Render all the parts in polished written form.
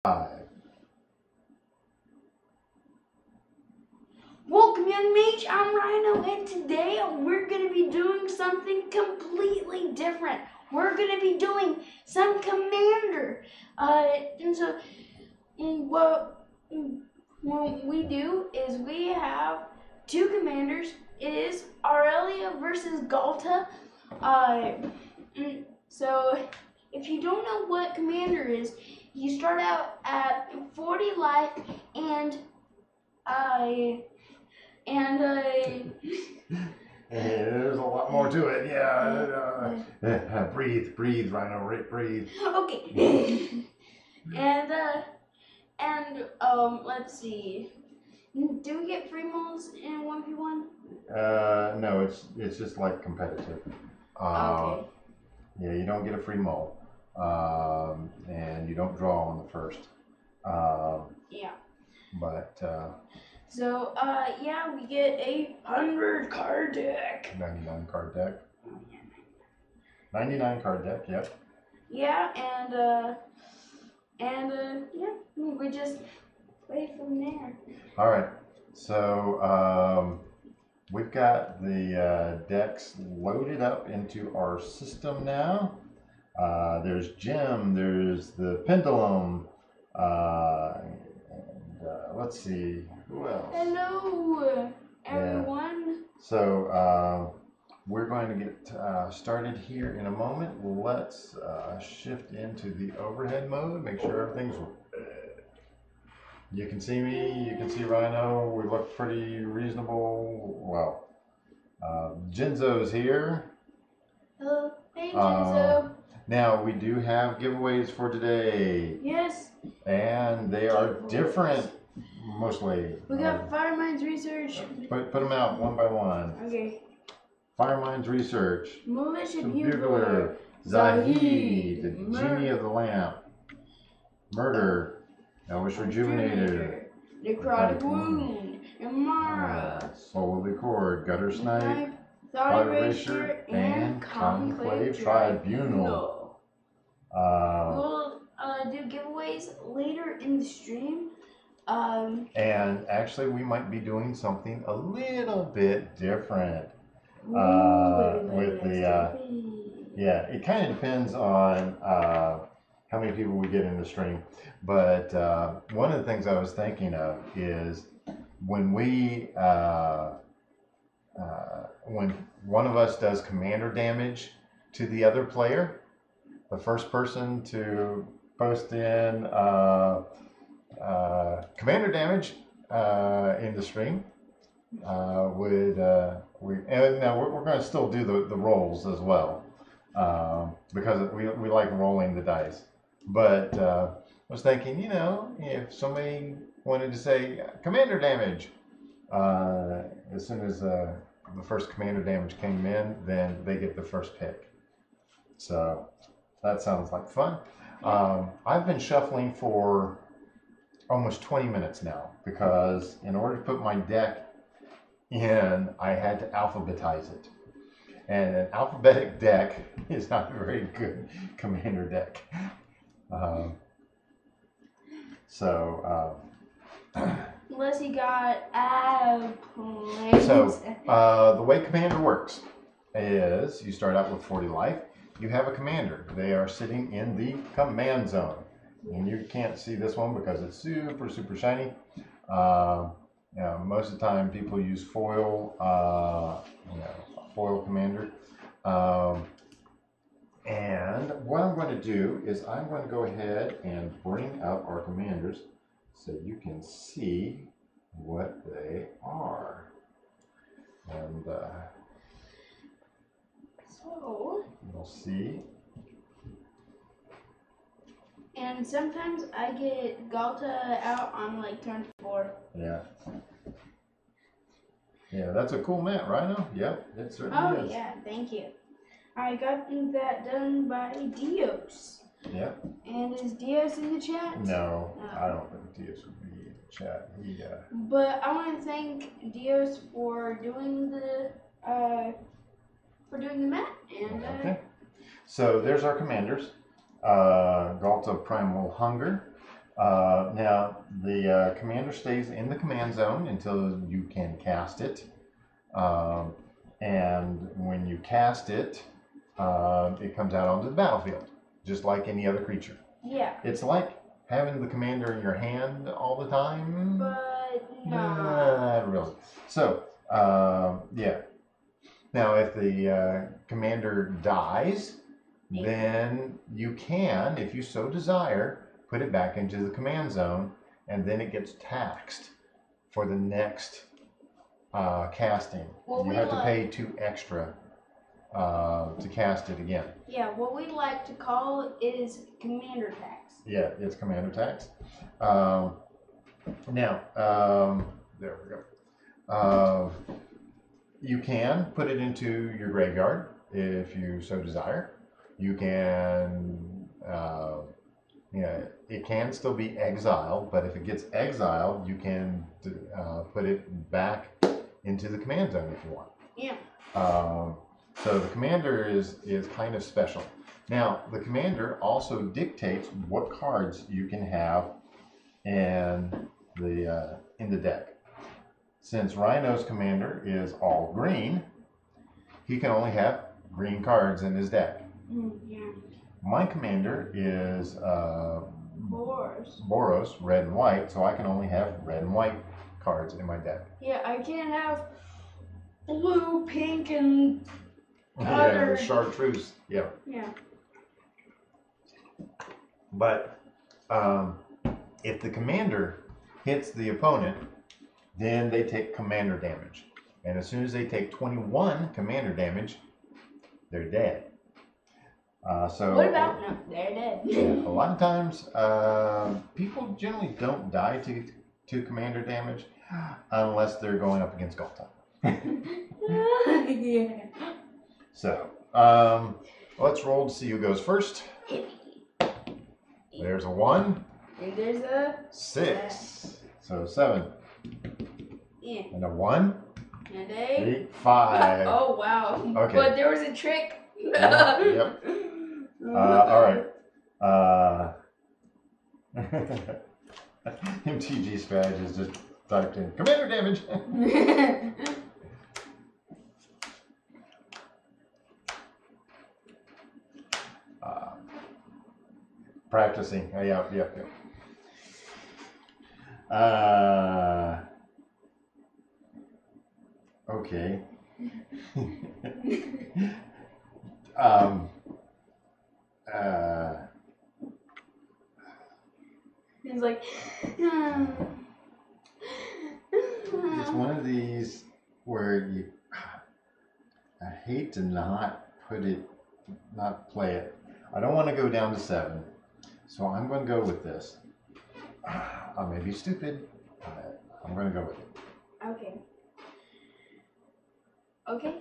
Five. Welcome, young mage. I'm Rhino, and today we're going to be doing something completely different. We're going to be doing some commander. What we do is we have two commanders. It is Aurelia versus Ghalta. So if you don't know what commander is, you start out at 40 life and There's a lot more to it. Yeah. Breathe, Rhino. Breathe. Okay. Let's see. Do we get free moles in 1v1? No, it's just like competitive. Okay. Yeah, you don't get a free mole, and you don't draw on the first. Yeah. But yeah, we get a 100 card deck. 99 card deck. Oh, yeah, 99 card deck. Yep. Yeah, yeah, we just play from there. All right. So we've got the decks loaded up into our system now. There's Jim. There's the Pendulum. Let's see, who else? Hello, everyone. Yeah. So we're going to get started here in a moment. Let's shift into the overhead mode, make sure everything's... You can see me, you can see Rhino, we look pretty reasonable. Well, Jinzo's here. Hello, hey Jinzo. Now we do have giveaways for today. Yes. And they are different. Mostly. We got Fire Mines Research. Put them out one by one. Okay. Fire Mines Research. Militia Bugler. Zahid. The Genie of the Lamp. Murder. Elvish Rejuvenator. Necrotic Wound. Amara. Soul of the Cord. Gutter Snipe. Thought Eraser. And Conclave Tribunal. We'll do giveaways later in the stream. And actually, we might be doing something a little bit different with the. Yeah, it kind of depends on how many people we get in the stream. But one of the things I was thinking of is when when one of us does commander damage to the other player, the first person to post in commander damage in the stream and now we're going to still do the rolls as well because we like rolling the dice. But I was thinking, if somebody wanted to say commander damage, as soon as the first commander damage came in, then they get the first pick. So that sounds like fun. I've been shuffling for almost 20 minutes now because in order to put my deck in, I had to alphabetize it. And an alphabetic deck is not a very good commander deck. Unless you got airplanes. So the way commander works is you start out with 40 life. You have a commander. They are sitting in the command zone. And you can't see this one because it's super shiny. Most of the time people use foil, foil commander. And what I'm going to do is I'm going to go ahead and bring up our commanders so you can see what they are. And so you'll see. And sometimes I get Ghalta out on like turn 4. Yeah. Yeah, that's a cool mat, Rhino. Yep, it certainly is. Oh yeah, thank you. I got that done by Dios. Yep. And is Dios in the chat? No, I don't think Dios would be in the chat. But I want to thank Dios for doing the mat. And okay. So there's our commanders. Ghalta Primal Hunger. Now, the commander stays in the command zone until you can cast it. And when you cast it, it comes out onto the battlefield, just like any other creature. Yeah. It's like having the commander in your hand all the time. But no. Not really. So, yeah. Now, if the commander dies, then you can, if you so desire, put it back into the command zone, and then it gets taxed for the next casting. You have to pay 2 extra to cast it again. Yeah, what we like to call is commander tax. Yeah, it's commander tax. Now, there we go. You can put it into your graveyard if you so desire. You can, it can still be exiled, but if it gets exiled, you can put it back into the command zone if you want. Yeah. So the commander is kind of special. Now, the commander also dictates what cards you can have in the deck. Since Rhino's commander is all green, he can only have green cards in his deck. Yeah. My commander is Boros, red and white, so I can only have red and white cards in my deck. Yeah, I can't have blue, pink, and other chartreuse. Yeah. Yeah. But if the commander hits the opponent, then they take commander damage. And as soon as they take 21 commander damage, they're dead. So what about no? They're dead. Yeah, a lot of times, people generally don't die to commander damage unless they're going up against Ghalta. Yeah. So, let's roll to see who goes first. There's a 1. And there's a 6. So 7. Yeah. And a 1. And a 8, 5. Oh wow. Okay. But there was a trick. Yep. All right. MTG strategist just typed in commander damage. Practicing. Yep. Okay. He's like, it's one of these where I hate to not play it. I don't want to go down to 7, so I'm going to go with this. I may be stupid, but I'm going to go with it. Okay. Okay.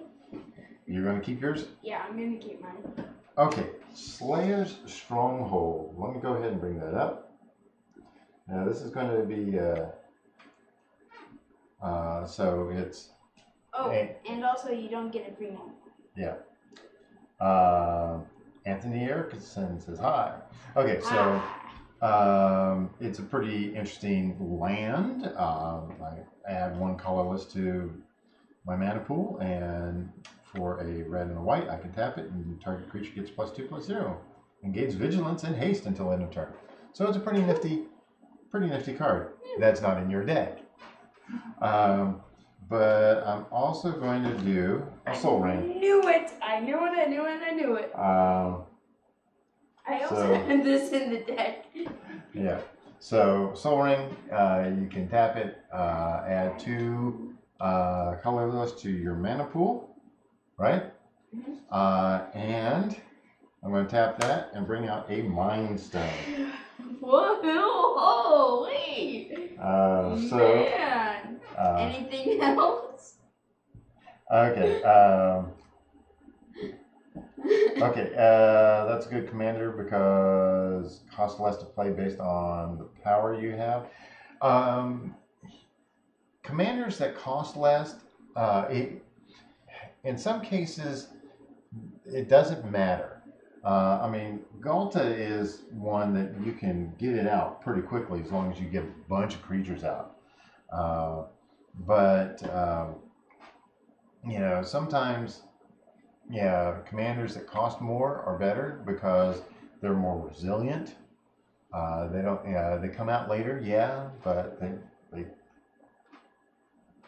You're going to keep yours? Yeah, I'm going to keep mine. Okay, Slayer's Stronghold. Let me go ahead and bring that up. Now this is going to be, so it's... Oh, and also you don't get a free one. Yeah. Anthony Erickson says hi. Okay, so it's a pretty interesting land. I add 1 colorless to my mana pool, and for a red and a white, I can tap it, and target creature gets +2/+0. Engage vigilance and haste until end of turn. So it's a pretty nifty card. That's not in your deck. But I'm also going to do a Soul Ring. I knew it. I knew it. I also had this in the deck. Yeah. So Soul Ring, you can tap it, add 2 colorless to your mana pool, right? Mm-hmm. And I'm going to tap that and bring out a Mind Stone. Whoa! Oh, wait. Man. Anything else? Okay. Okay. That's a good commander because costs less to play based on the power you have. Commanders that cost less, in some cases, it doesn't matter I mean, Ghalta is one that you can get it out pretty quickly as long as you get a bunch of creatures out. Uh, but you know, sometimes, yeah, commanders that cost more are better because they're more resilient. They don't, they come out later, yeah, but they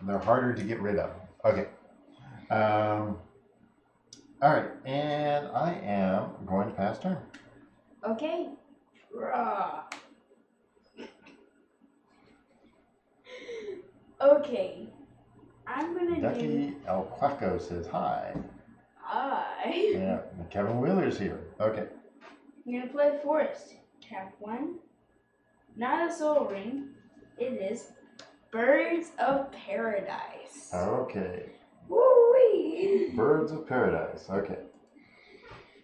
they're harder to get rid of. Okay. Um, all right, and I am going to pass turn. Okay. Draw. Okay. I'm gonna do. Ducky El Quaco says hi. I. Yeah, and Kevin Wheeler's here. Okay. I'm gonna play Forest. Tap 1. Not a Soul Ring. It is Birds of Paradise. Okay. Woo-wee! Birds of Paradise. Okay.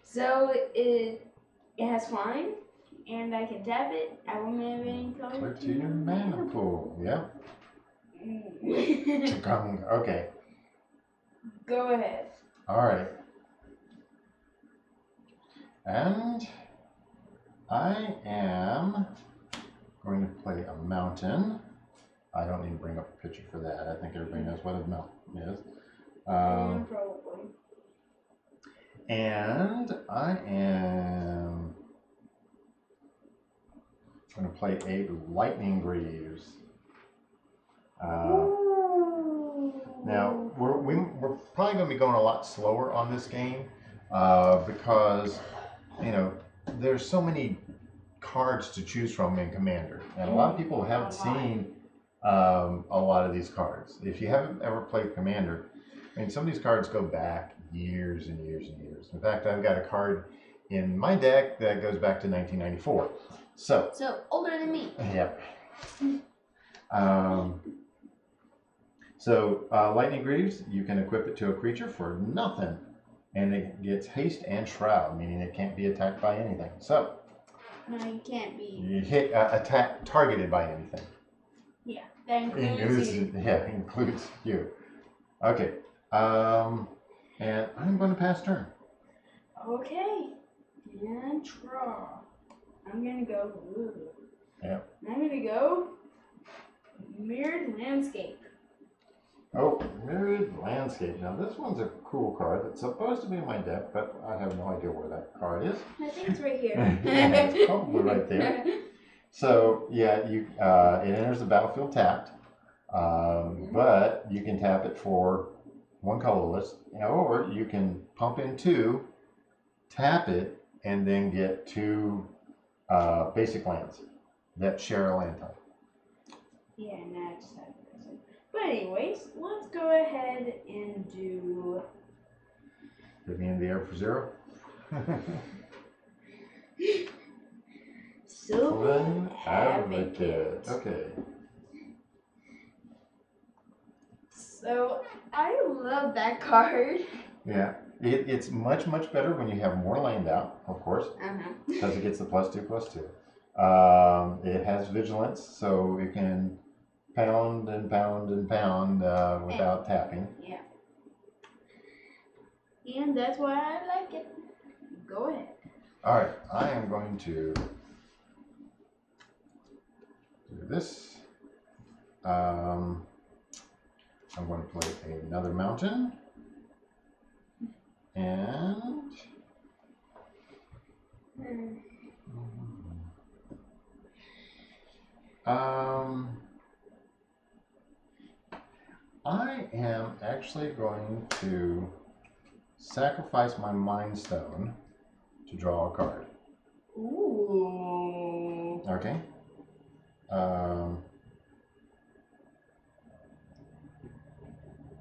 So it has flying, and I can tap it. I will maybe Click to your mana pool. Yep. Okay. Go ahead. All right. And I am going to play a mountain. I don't need to bring up a picture for that. I think everybody knows what a mountain is. Probably. And I am going to play a Lightning Greaves. Now, we're probably going to be going a lot slower on this game because, you know, there's so many cards to choose from in Commander. And a lot of people haven't seen a lot of these cards. If you haven't ever played Commander, I mean, some of these cards go back years and years and years. In fact, I've got a card in my deck that goes back to 1994. So older than me. Yep. Lightning Greaves, you can equip it to a creature for nothing. And it gets haste and shroud, meaning it can't be attacked by anything. So No, you can't be. you hit attack targeted by anything. Yeah, that includes you. Yeah, it includes you. Okay. And I'm going to pass turn. Okay. And draw. I'm gonna go. Yeah. I'm gonna go Mirrored Landscape. Oh, Mirrored Landscape. Now this one's a cool card that's supposed to be in my deck, but I have no idea where that card is. I think it's right here. Yeah, it's probably right there. So yeah, it enters the battlefield tapped, but you can tap it for one colorless, or you can pump in 2, tap it, and then get 2 basic lands that share a land type. Yeah, nah, just that person. But anyways, let's go ahead and do. Hit me in the air for 0. Sylvan Advocate. Okay. So I love that card. Yeah, it's much better when you have more land out, of course, because it gets the +2/+2. It has vigilance, so it can pound and pound and pound without tapping. Yeah. And that's why I like it. Go ahead. All right, I am going to do this. I'm going to play another mountain. And I am actually going to sacrifice my Mind Stone to draw a card. Ooh. Okay.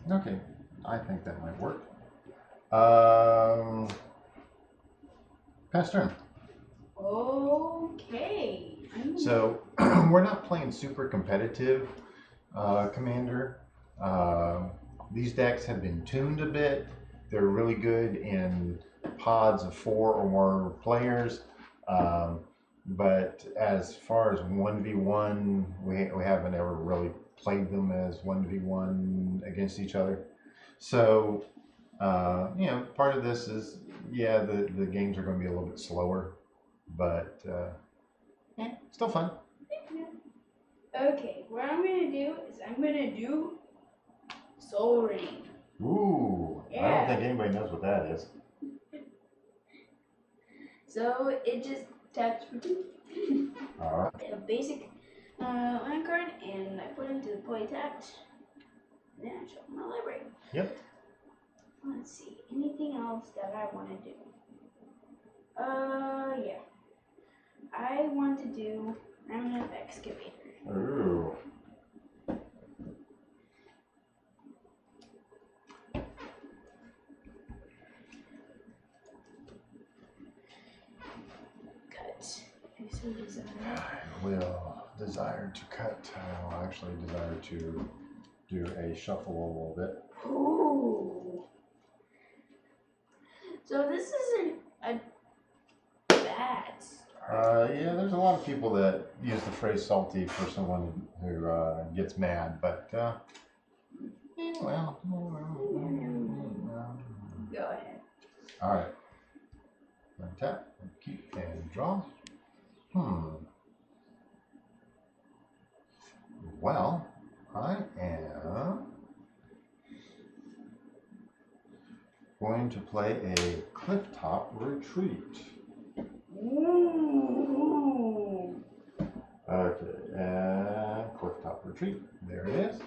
Okay, I think that might work. Pass turn. Okay. So we're not playing super competitive Commander. These decks have been tuned a bit. They're really good in pods of 4 or more players. But as far as 1v1, we haven't ever really played them as 1v1 against each other. So You know, part of this is, yeah, the games are going to be a little bit slower, but still fun. Okay, what I'm gonna do is I'm gonna do Soul Ring. Ooh, I don't think anybody knows what that is. So it just taps for 2. All right. A basic land card, and I put into the play tapped. Then I show my library. Yep. Let's see, anything else that I want to do? Yeah. I want to do Remnant Excavator. Ooh. Cut. I so desire. I will desire to cut. I will actually desire to do a shuffle a little bit. Ooh. So this isn't a bad start. Yeah, there's a lot of people that use the phrase salty for someone who gets mad, but, well. Go ahead. All right. Untap, keep, and draw. Well, I am going to play a Clifftop Retreat. Ooh. Okay, and Clifftop Retreat. There it is.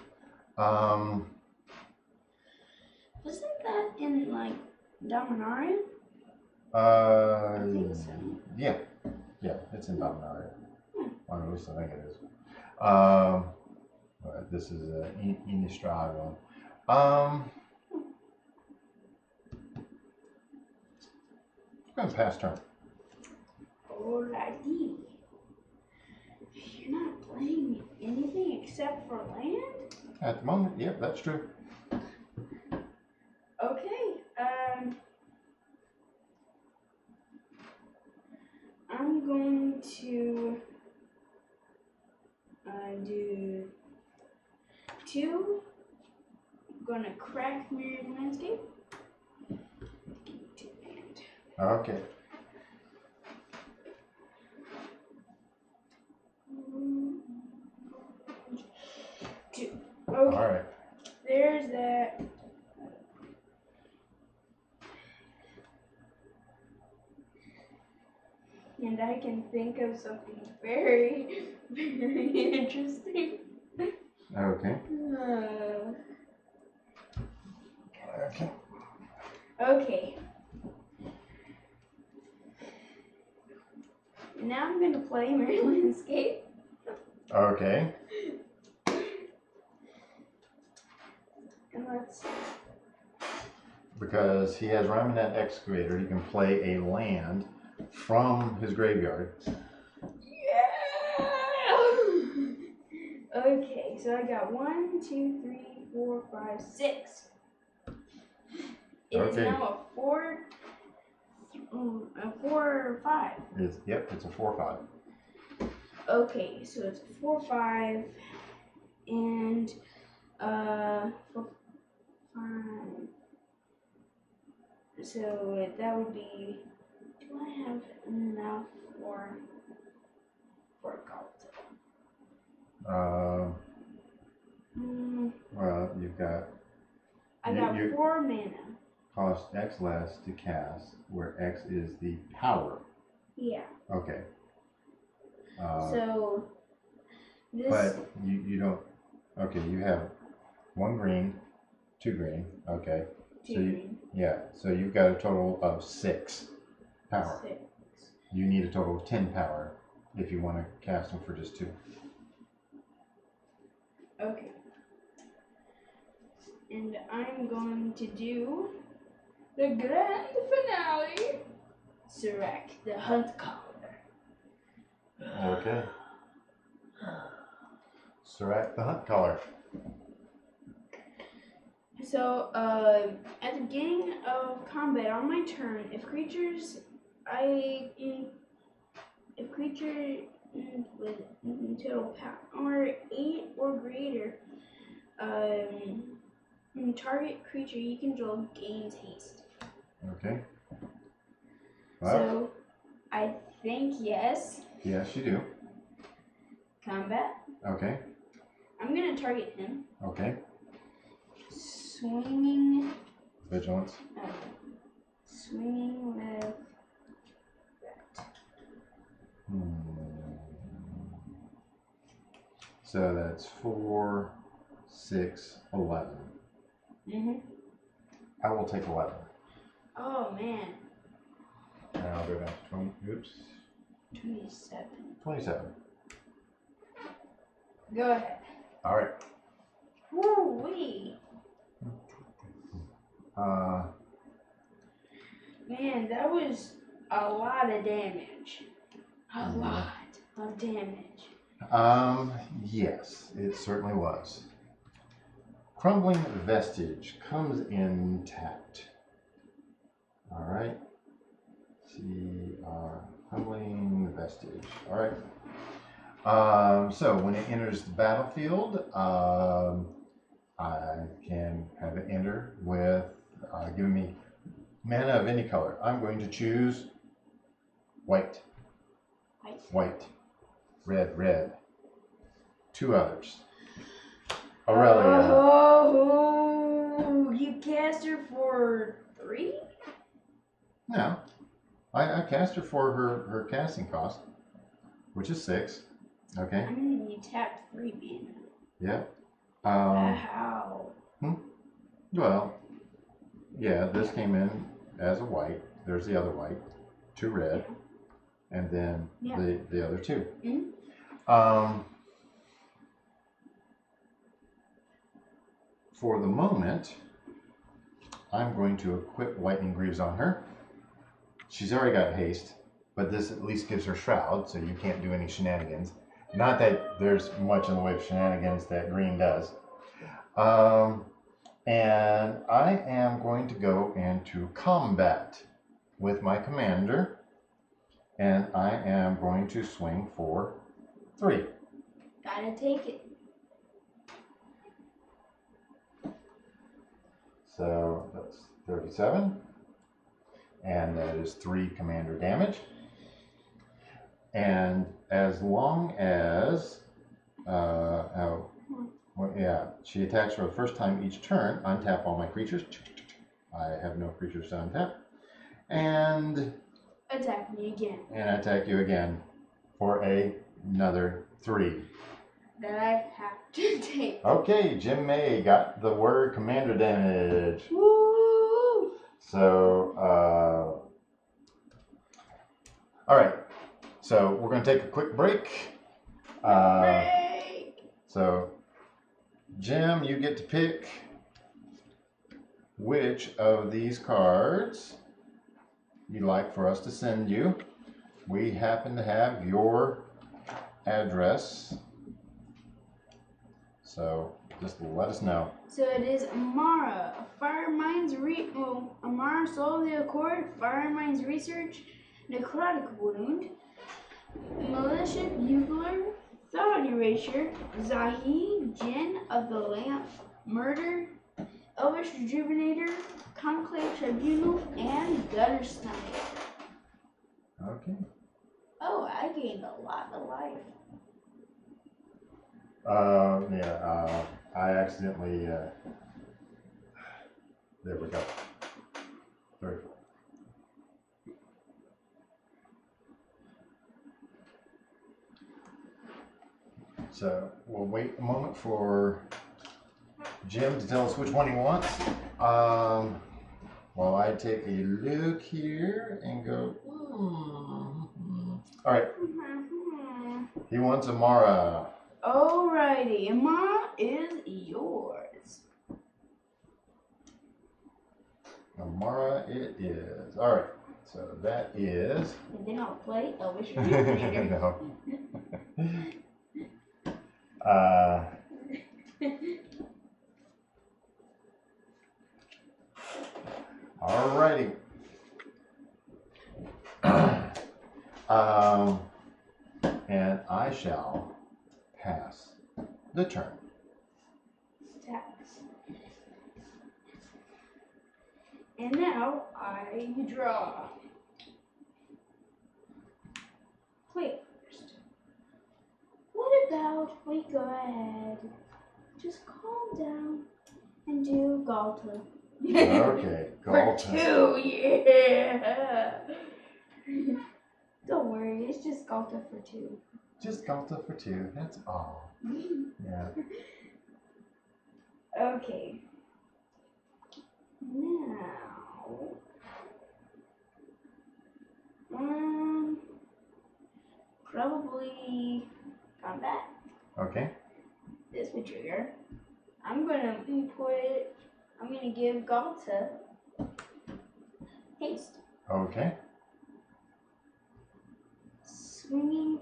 Wasn't that in like Dominaria? I think so. Yeah, it's in Dominaria. Or at least I think it is. But this is an Innistrad one. I'm going to pass turn. Alrighty. You're not playing anything except for land? At the moment, yep, that's true. Okay. I'm going to do 2. I'm gonna crack Mirrored Landscape. Give me 2 land. Okay. Okay. All right. There's that. And I can think of something very, very interesting. Okay. Okay. Okay. Now I'm going to play Mirrored Landscape. Okay. And let's... Because he has Remnant Excavator, he can play a land from his graveyard. Yeah! Okay, so I got 1, 2, 3, 4, 5, 6. It is now a 4 or 5. Yep, it's a 4/5. Okay, so it's a 4/5, and 4, 5. So that would be. Do I have enough for Ghalta? Well, you've got. I got 4 mana. Cost X less to cast, where X is the power. Yeah. Okay. So this. But you don't. Okay, you have 1 green, 2 green. Okay. 2 so green. So you've got a total of 6 power. 6. You need a total of 10 power if you want to cast them for just 2. Okay. And I'm going to do the grand finale. Serac, the Hunt Collar. Okay. Serac the Hunt Collar. So, at the beginning of combat on my turn, if creature with total power 8 or greater, And target creature you control gains haste. Okay. Well, So, I think yes. yes, you do. Combat. Okay. I'm gonna target him. Okay. Swinging. Vigilance. Swinging with. So that's 4, 6, 11. I will take 11. Oh man. And I'll go down to 20. Oops. 27. 27. Go ahead. All right. Woo wee. Man, that was a lot of damage. A lot of damage. Yes, it certainly was. Crumbling Vestige comes in tapped. All right. Crumbling Vestige. All right. So when it enters the battlefield, I can have it enter with giving me mana of any color. I'm going to choose white. White. Red, red. 2 others. Aurelia. Oh, you cast her for 3? No. I cast her for her casting cost, which is 6. Okay. I mean, you tapped 3 mana. Yeah. How? Well, yeah, this came in as a white. There's the other white. 2 red. And then the other 2. For the moment, I'm going to equip Lightning Greaves on her. She's already got haste, but this at least gives her Shroud, so you can't do any shenanigans. Not that there's much in the way of shenanigans that green does. And I am going to go into combat with my commander, and I am going to swing for 3. Gotta take it. So that's 37, and that is 3 commander damage. And as long as, she attacks for the first time each turn, untap all my creatures. I have no creatures to untap. And attack me again. And attack you again for another 3. That I have to take. Okay, Jim May got the word commander damage. Woo! So, all right. So we're going to take a quick break. So, Jim, you get to pick which of these cards you'd like for us to send you. We happen to have your address, so just let us know. So it is Amara, Amara Soul of the Accord, Fire Minds Research, Necrotic Wound, Militia Bugler, Thought Erasure, Zahi, Jinn of the Lamp, Murder, Elvish Rejuvenator, Conclave Tribunal, and Gutter Stomach. Okay. Oh, I gained a lot of life. I accidentally, there we go. Very cool. So we'll wait a moment for Jim to tell us which one he wants. While I take a look here and go, All right. He wants Amara. Alrighty, Amara is yours. Amara it is. All right. So that is. And then I'll play Elvish Rejuvenator. No. Alrighty. And I shall pass the turn. Tax. And now I draw. Play first. What about we go ahead, just calm down and do Ghalta. Okay, For Ghalta. 2, yeah. Don't worry, it's just Ghalta for 2. Just Ghalta for 2. That's all. Yeah. Okay. Now, probably combat. Okay. This would trigger. I'm gonna give Ghalta haste. Okay. Swinging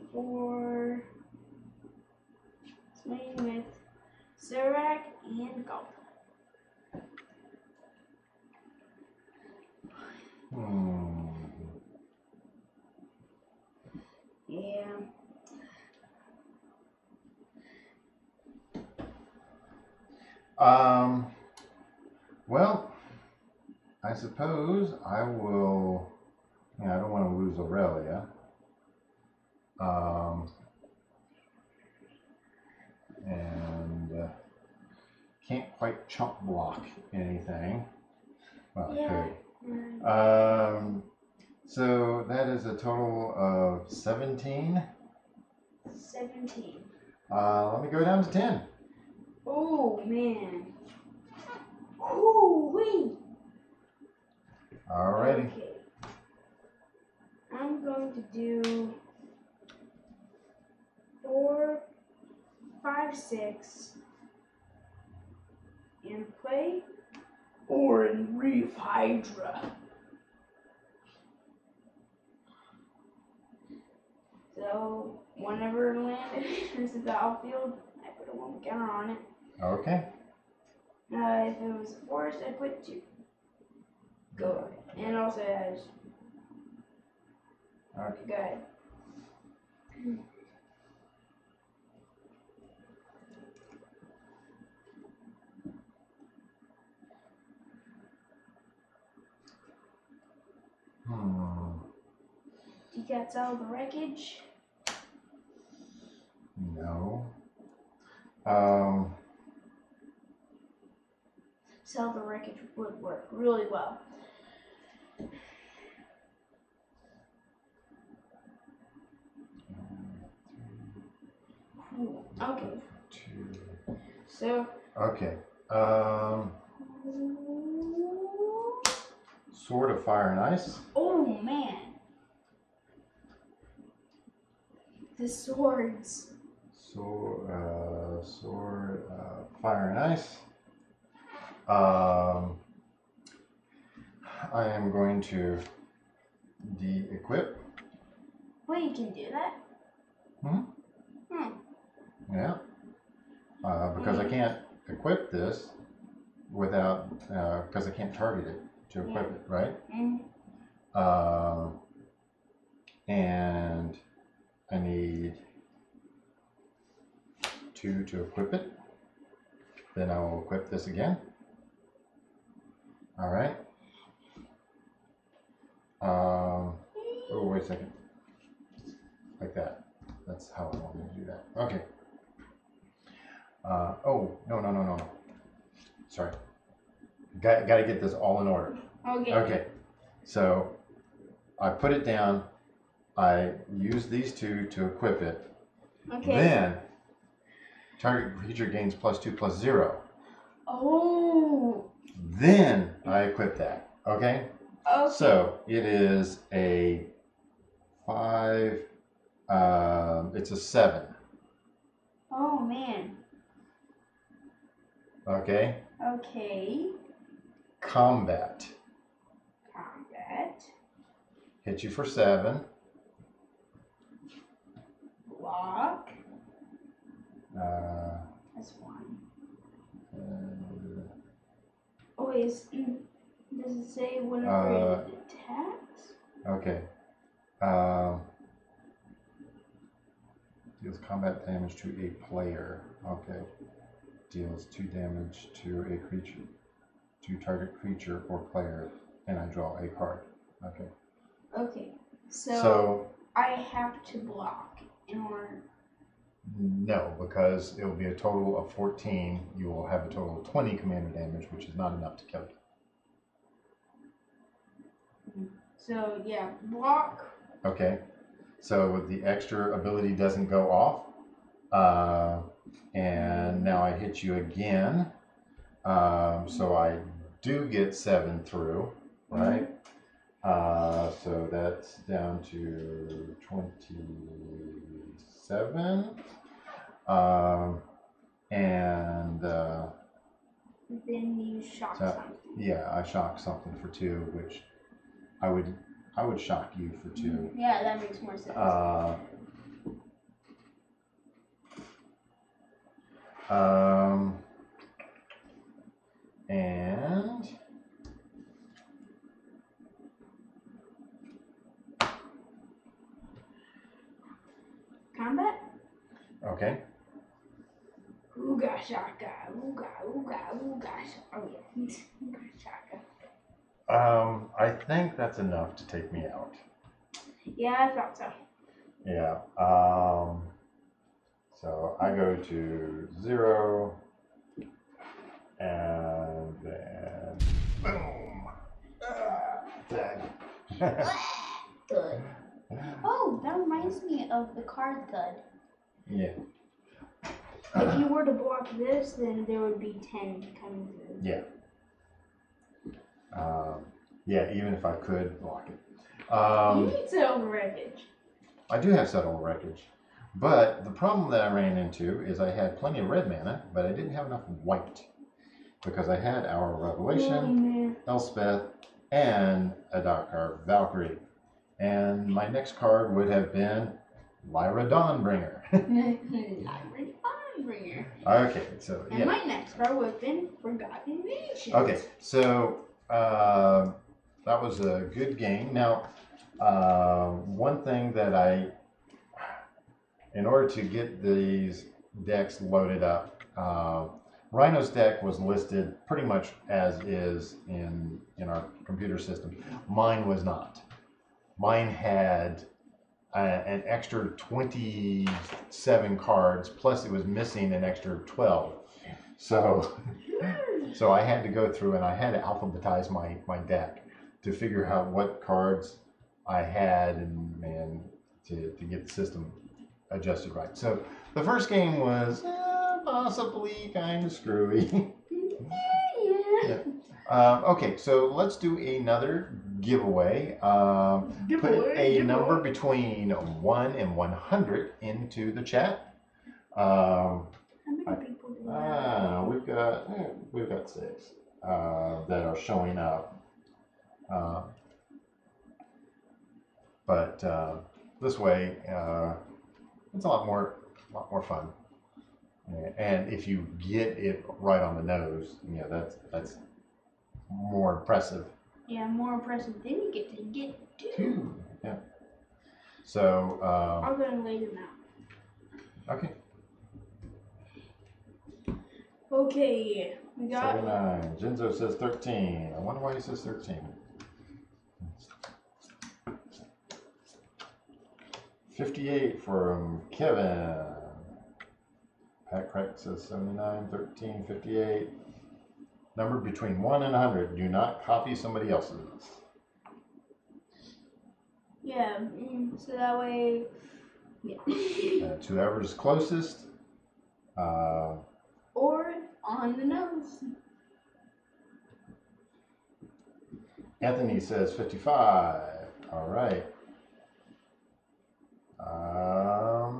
with Serac and Ghalta. Yeah. Well, I suppose I will. Yeah, I don't want to lose Aurelia. And can't quite chump block anything. Well, Yeah. I could. So that is a total of 17. 17. Let me go down to 10. Oh man. Ooh wee. Alrighty. Okay. I'm going to do 4, 5, 6 and play Orin Reef Hydra. So whenever land enters the battlefield, I put a 1 counter on it. Okay. If it was a forest, I put 2. Go ahead. And also it has. Okay. Go ahead. Do you guys sell the wreckage? No. Sell the wreckage would work really well. Okay. 2. So. Okay. Sword of Fire and Ice. Oh man. The swords. Sword Fire and Ice. I am going to de-equip. Wait, you can do that? Yeah. Because I can't equip this without, because I can't target it to equip it, right? And I need 2 to equip it. Then I will equip this again. All right. Oh, wait a second. Like that. That's how I want me to do that. Okay. Oh, no. Sorry. Got to get this all in order. Okay. Okay. So I put it down. I use these 2 to equip it. Okay. Then target creature gains +2/+0. Oh. Then I equip that. Okay. Okay. So it is a 5. It's a 7. Oh man. Okay. Okay. Combat. Combat. Hit you for 7. Block. That's 1. Oh, does it say whenever it attacks? Okay. Deals combat damage to a player. Okay. Deals 2 damage to a creature, to target creature or player. and I draw a card. Okay. Okay. So I have to block in order. no, because it will be a total of 14. You will have a total of 20 commander damage, which is not enough to kill you. So yeah, block. Okay. So the extra ability doesn't go off. And now I hit you again. So I do get 7 through, right? So that's down to 27. And Then you shock something. yeah, I shock something for 2, which I would shock you for 2. Yeah, that makes more sense. And Combat? okay. Ooga shaka, ooga, ooga, ooga, oh yeah, ooga shaka. I think that's enough to take me out. Yeah, I thought so. Yeah. So I go to 0, and then boom. Dead. Good. Oh, that reminds me of the card thud. Yeah. If you were to block this, then there would be 10 coming through. Yeah. Yeah, even if I could block it. You need settle wreckage. I do have settle wreckage. But the problem that I ran into is I had plenty of red mana, but I didn't have enough white. Because I had our Revelation, Elspeth, and a Valkyrie. And my next card would have been Lyra Dawnbringer. Lyra Dawnbringer. Okay, so yeah. And my next card would have been Forgotten Nations. Okay, so that was a good game. Now, one thing that in order to get these decks loaded up, Rhino's deck was listed pretty much as is in our computer system. Mine was not. Mine had an extra 27 cards, plus it was missing an extra 12. So I had to go through and I had to alphabetize my deck to figure out what cards I had and to get the system adjusted right. So the first game was possibly kind of screwy. Yeah. Okay, so let's do another giveaway. Put a number between 1 and 100 into the chat. How many people do we have? We've got 6 that are showing up. But this way, it's a lot more fun. And if you get it right on the nose, that's more impressive. Yeah, more impressive. Then you get to get 2. Yeah. So I'll go and lay them out. Okay. Okay, we got 79. Jinzo says 13. I wonder why he says 13. 58 from Kevin. Pat Crack says 79, 13, 58. Number between 1 and 100. Do not copy somebody else's. Yeah, so that way, yeah. Whoever's closest. Or on the nose. Anthony says 55. All right. I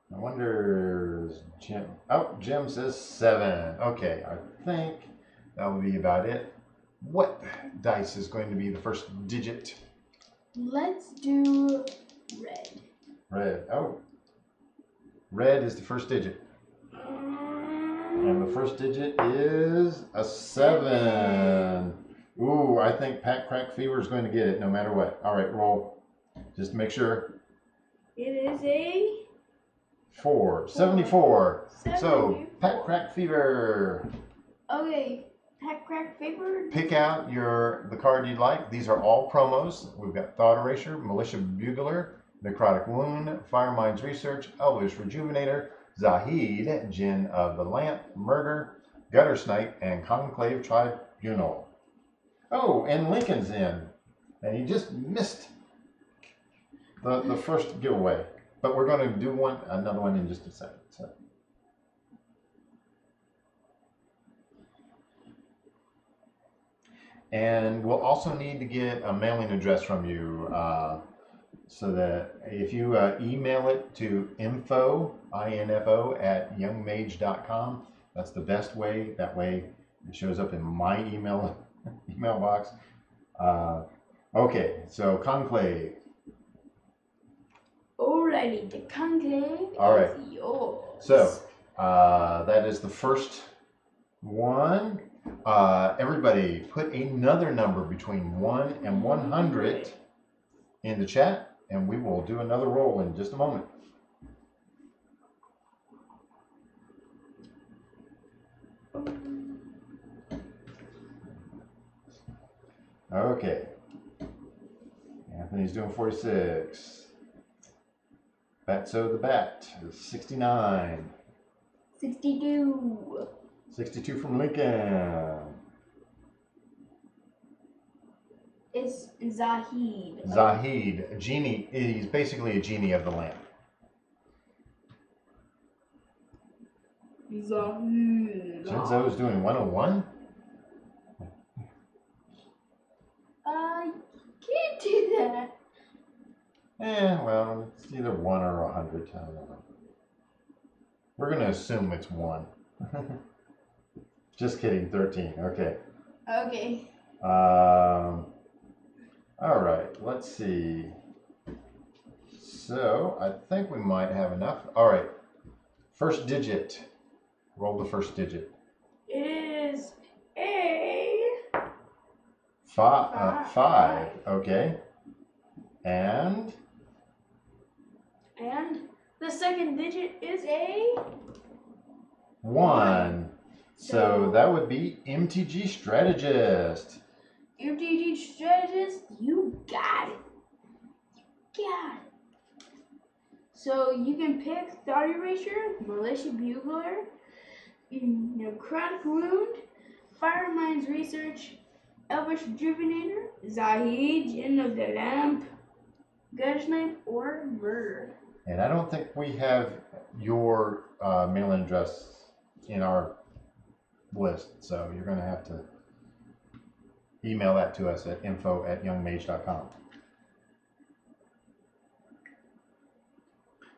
wonder, Jim. Oh, Jim says 7. Okay, I think that will be about it. What dice is going to be the first digit? Let's do red. Red. Oh. Red is the first digit. And the first digit is a 7. Ooh, I think Pat Crack Fever is going to get it no matter what. All right, roll. Just to make sure. It is a 4. 74. So, Pat Crack Fever. Okay, Hack, crack, paper. Pick out the card you'd like. These are all promos. We've got Thought Erasure, Militia Bugler, Necrotic Wound, Fire Mind's Research, Elvish Rejuvenator, Zahid, Djinn of the Lamp, Murder, Gutter Snipe, and Conclave Tribunal. Oh, and Lincoln's in. And he just missed the first giveaway. But we're going to do another one in just a second. So. And we'll also need to get a mailing address from you so that if you email it to info@youngmage.com, that's the best way. That way it shows up in my email box. Okay, so Conclave. Alrighty, the Conclave is yours. So that is the first one. Everybody put another number between 1 and 100 in the chat, and we will do another roll in just a moment. Okay. Anthony's doing 46. Batso the Bat is 69. 62. 62 from Lincoln. It's Zahid. Zahid, a genie. He's basically a genie of the lamp. Zahid. Shinzo's doing 101? Can't do that. Well, it's either 1 or 100. I don't know. We're going to assume it's 1. Just kidding, 13. Okay. Okay. All right, let's see. So, I think we might have enough. All right. First digit. Roll the first digit. It is a 5. Okay. And the second digit is a 1. So that would be MTG Strategist. MTG Strategist, you got it. You got it. So you can pick Thought Erasure, Militia Bugler, Necrotic Wound, Fire Mind's Research, Elvish Rejuvenator, Zahid, Djinn of the Lamp, Gutter Snipe, or Murder. And I don't think we have your mailing address in our list, so you're going to have to email that to us at info@youngmage.com.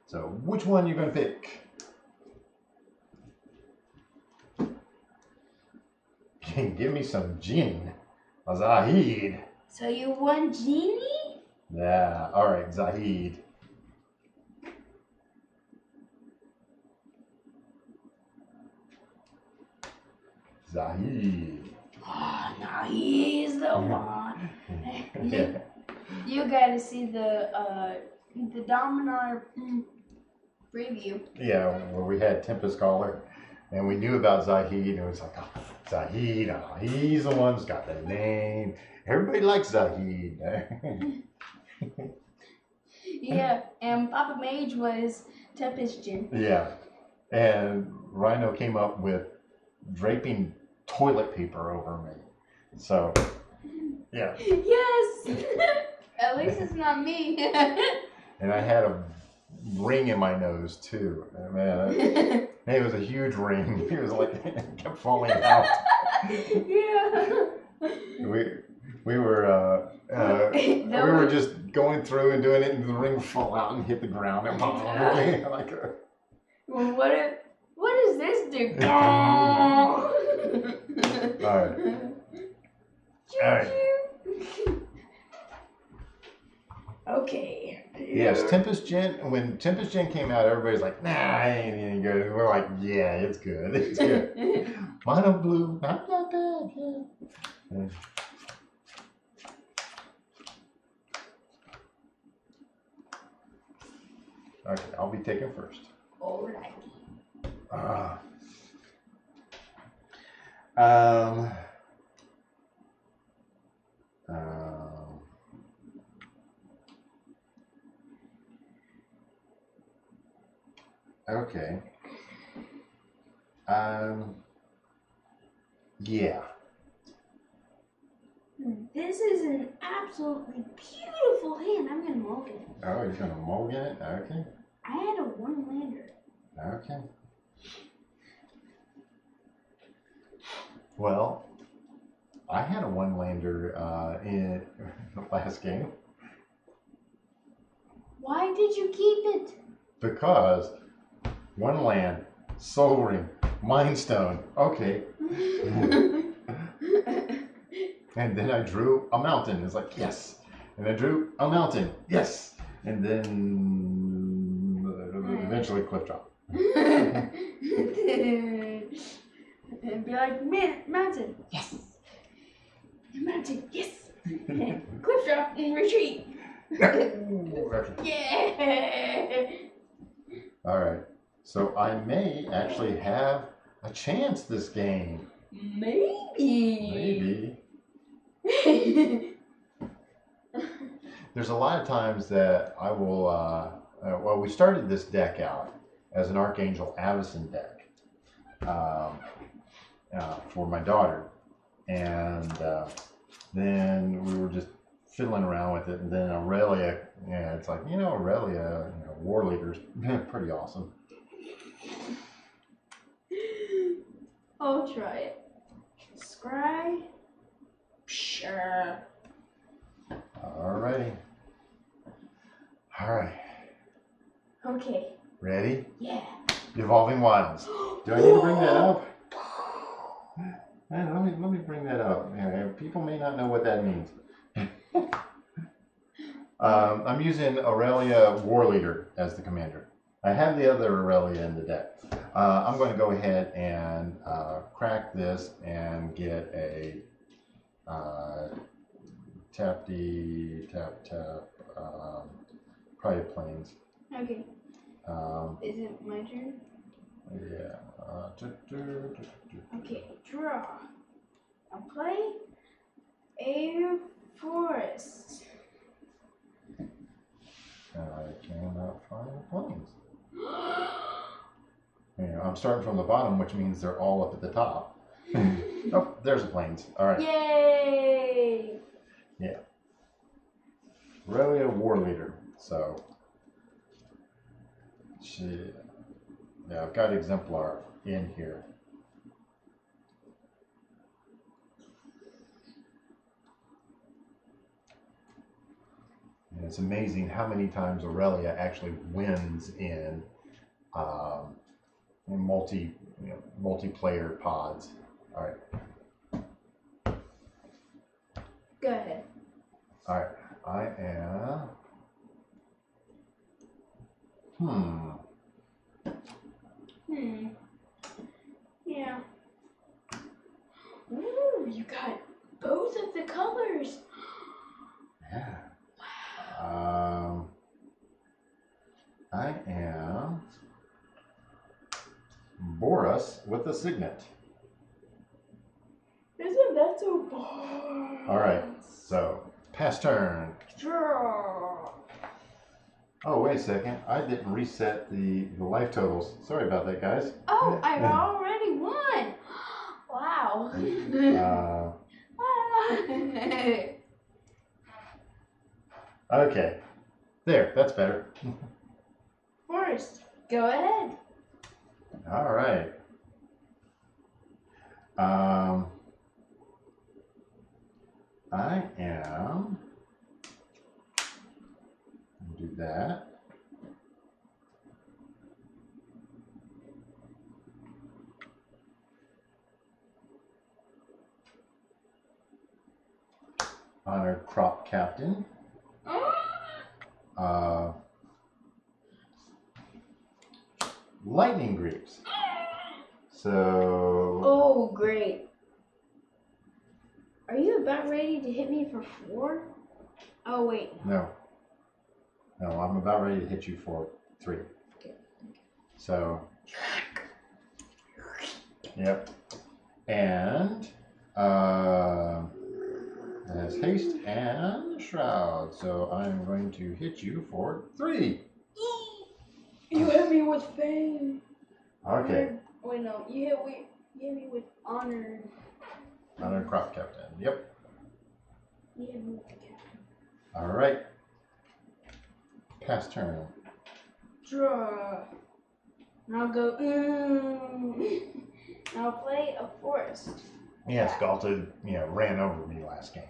So which one are you going to pick? Give me some Djinn. Zahid. So you want Genie? Yeah, all right, Zahid. Zahid. Oh, now he's the one. Yeah. You gotta see the Dominar preview. Yeah, where we had Tempest Caller, and we knew about Zahid, and it was like, oh, Zahid, he's the one who's got the name. Everybody likes Zahid. Yeah, and Papa Mage was Tempest Djinn. Yeah, and Rhino came up with draping toilet paper over me. So, yeah. Yes! At least it's not me. And I had a ring in my nose too. Man, it was a huge ring. It was like it kept falling out. Yeah. We were just going through and doing it, and the ring would fall out and hit the ground. And like Well, what does this do? All right. All right. Okay. Yes, Tempest Djinn. When Tempest Djinn came out, everybody's like, "Nah, it ain't any good." And we're like, "Yeah, it's good. It's good." Mono blue, not that bad. Yeah. Okay, I'll be taking first. Alrighty. Okay. Yeah. This is an absolutely beautiful hand. I'm gonna mulligan it. Oh, you're gonna mulligan it? Okay. I had a 1-lander. Okay. Well, I had a 1-lander in the last game. Why did you keep it? Because 1 land, Soul Ring, Mind Stone. Okay. And then I drew a mountain. It's like, yes. And I drew a mountain. Yes. And then eventually cliff drop. And be like, mountain, yes. Mountain, yes. Cliff drop and retreat. Yeah. All right. So I may actually have a chance this game. Maybe. There's a lot of times that I will, well, we started this deck out as an Archangel Avacyn deck for my daughter. And then we were just fiddling around with it. And then Aurelia, yeah, it's like, Aurelia, War Leader's pretty awesome. I'll try it. Scry. Sure. Alrighty. Alright. Okay. Ready? Yeah. Evolving Wilds. Do I need to bring that up? Man, let me bring that up. People may not know what that means. I'm using Aurelia War Leader as the commander. I have the other Aurelia in the deck. I'm going to go ahead and crack this and get a tap, probably planes. Okay. Is it my turn? Yeah. Okay, draw. I'll play a forest. I cannot find the planes. I'm starting from the bottom, which means they're all up at the top. Oh, there's the planes. All right. Yay! Yeah. Aurelia War Leader. So, yeah, I've got Exemplar in here. And it's amazing how many times Aurelia actually wins in multiplayer pods. All right. Go ahead. All right. I am. Yeah. Ooh, you got both of the colors. Yeah. I am Boris with a Signet. Isn't that so boring? All right. So pass turn. Draw. Oh, wait a second. I didn't reset the life totals. Sorry about that, guys. Oh, I already won. Wow. Okay. There, that's better. Forrest, go ahead. All right. I am. Do that. Honored Crop Captain. Lightning Greaves. So. Oh, great. Are you about ready to hit me for 4? Oh, wait. No. No, I'm about ready to hit you for 3. Okay. So. Yep. And. Has haste and shroud. So I'm going to hit you for 3. You hit me with fame. Okay. Wait, no. You hit me with honor. Honored crop captain. Yep. You hit me with the captain. All right. Pass turn. Draw. And I'll go. And I'll play a forest. Yes, Ghalta, ran over me last game.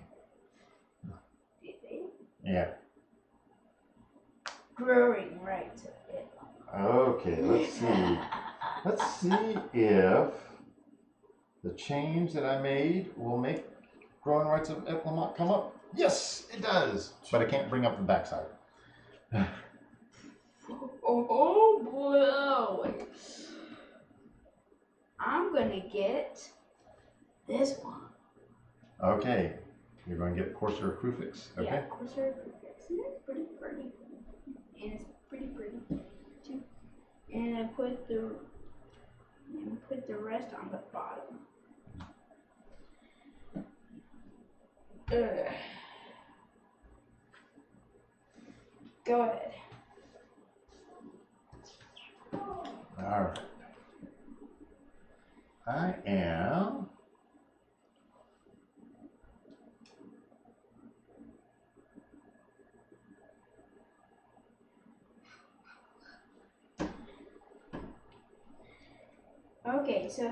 Did they? Yeah. Growing right to it. Okay, let's see. Let's see if the change that I made will make growing rights of Eplamont come up. Yes, it does. But I can't bring up the backside. Oh boy. I'm gonna get this one. Okay. You're going to get Corsair Crufix. Okay. Yeah, Corsair Crufix. And it's pretty pretty. And it's pretty pretty too. And I put the rest on the bottom. Ugh. Go ahead. All right. I am. Okay, so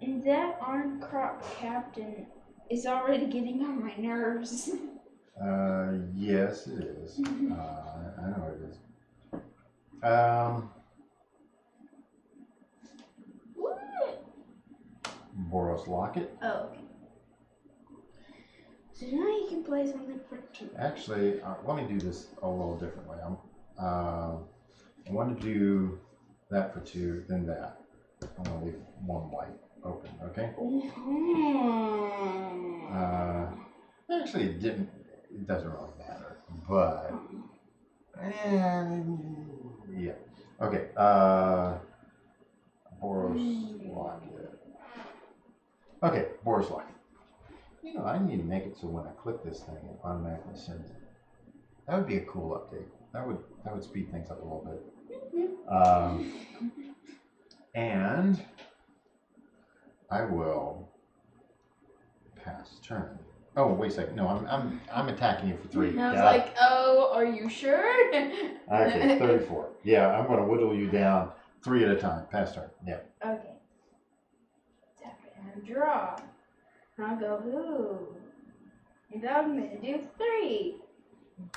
that Armed Crop Captain is already getting on my nerves. Yes, it is. I know it is. What? Boros Locket. Oh, okay. So now you can play something for 2. Actually, let me do this a little differently. I want to do that for 2, then that. I'm going to leave 1 white open, okay? Actually, it doesn't really matter, but, yeah. Okay, Boros Locket. Okay, Boros Locket. I need to make it so when I click this thing, it automatically sends it. That would be a cool update. That would speed things up a little bit. And I will pass turn. Oh, wait a second. No, I'm attacking you for 3. And I was like, oh, are you sure? Okay, 34. Yeah, I'm going to whittle you down 3 at a time. Pass turn. Yeah. Okay. Tap and draw. And I'll go, who? And I'm going to do 3.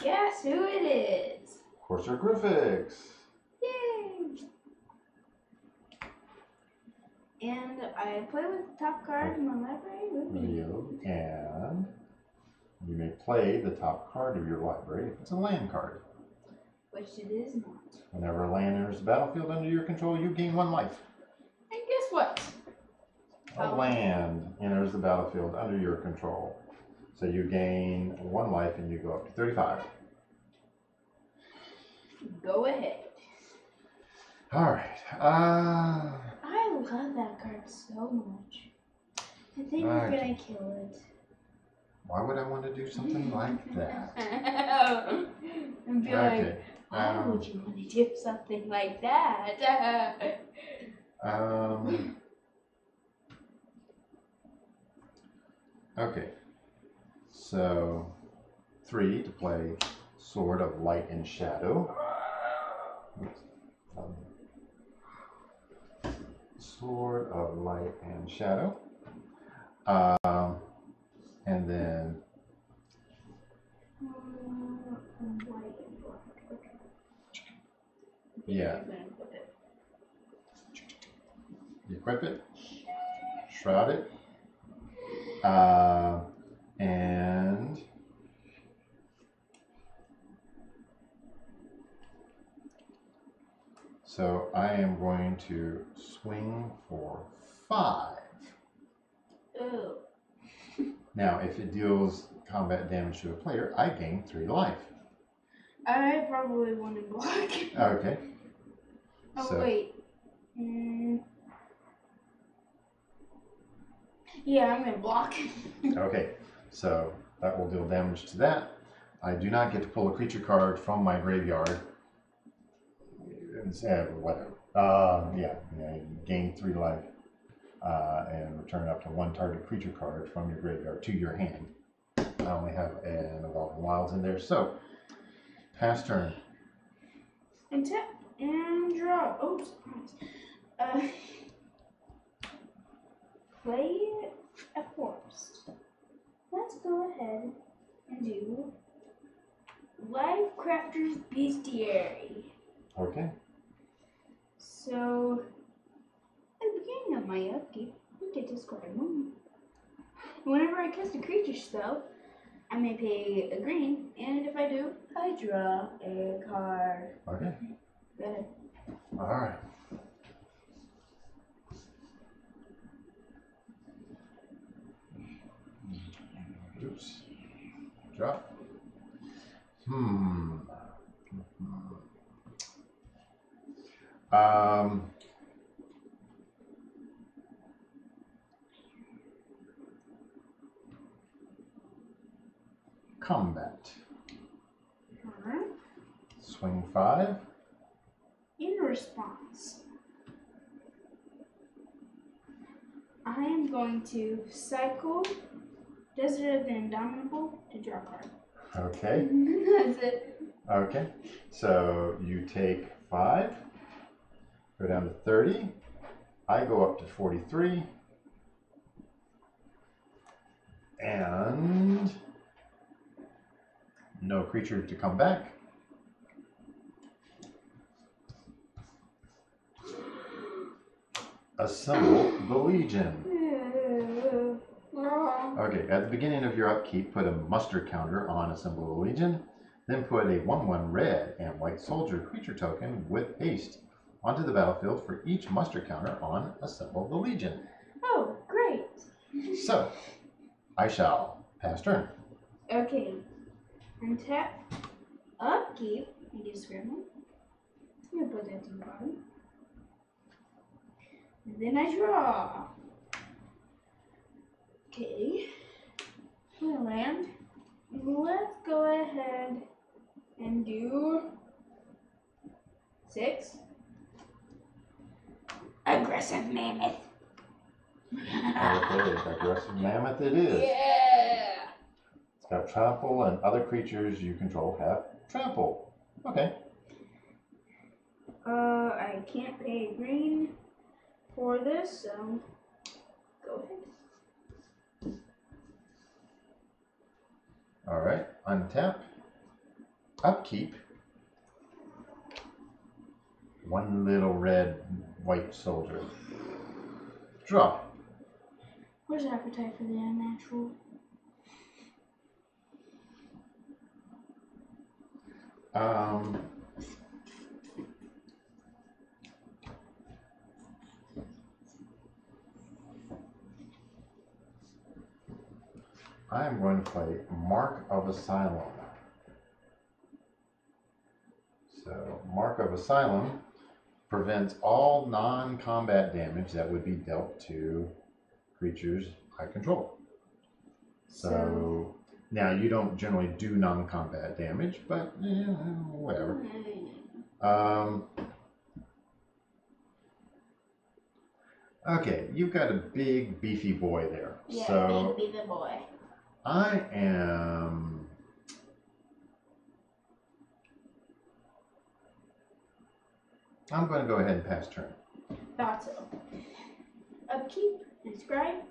Guess who it is? Corsair Crufix. Yay! And I play with the top card in my library with me. And you may play the top card of your library if it's a land card. Which it is not. Whenever a land enters the battlefield under your control, you gain 1 life. And guess what? A land enters the battlefield under your control. So you gain 1 life and you go up to 35. Go ahead. All right. I love that card so much. I think we're gonna kill it. Why would I want to do something like that? And be like, why would you want to do something like that? Okay. So 3 to play Sword of Light and Shadow. Sword of Light and Shadow. And then White and black. Okay. Yeah. You equip it, shroud it, and so I am going to swing for 5. Ooh. Now, if it deals combat damage to a player, I gain 3 life. I probably want to block. Okay. Oh, so, wait. Yeah, I'm going to block. Okay, so that will deal damage to that. I do not get to pull a creature card from my graveyard whatever. Yeah, you gain 3 life and return up to 1 target creature card from your graveyard to your hand. I only have an Evolving Wilds in there, so pass turn. And tap and draw. Oh, surprise. Play a forest. Let's go ahead and do Life Crafter's Bestiary. Okay. So, at the beginning of my upkeep, I get to discard a moon. Whenever I cast a creature spell, I may pay a green, and if I do, I draw a card. Okay. Go ahead. All right. Oops. Drop. Combat. Alright. Swing 5. In response, I am going to cycle Desert of the Indomitable to draw a card. Okay. That's it. Okay. So you take 5, go down to 30. I go up to 43. And no creature to come back. Assemble the Legion. Okay, at the beginning of your upkeep, put a muster counter on Assemble the Legion, then put a 1/1 red and white soldier creature token with haste onto the battlefield for each muster counter on Assemble the Legion. Oh, great. So, I shall pass turn. Okay. Untap. Upkeep. I do scramble. I'm going to put that to the bottom. And then I draw. Okay. I'm gonna land. Let's go ahead and do 6. Aggressive Mammoth. Okay, Aggressive Mammoth it is. Yeah. It's got trample, and other creatures you control have trample. Okay. I can't pay green for this, so go ahead. All right, untap. Upkeep. 1 little red white soldier. Draw. Where's appetite for the unnatural? I am going to play Mark of Asylum. So, Mark of Asylum prevents all non-combat damage that would be dealt to creatures I control. So now you don't generally do non-combat damage, but whatever. Okay, you've got a big beefy boy there. Yeah, so big be the boy. I am I'm going to go ahead and pass turn. Thought so. Upkeep and scribe.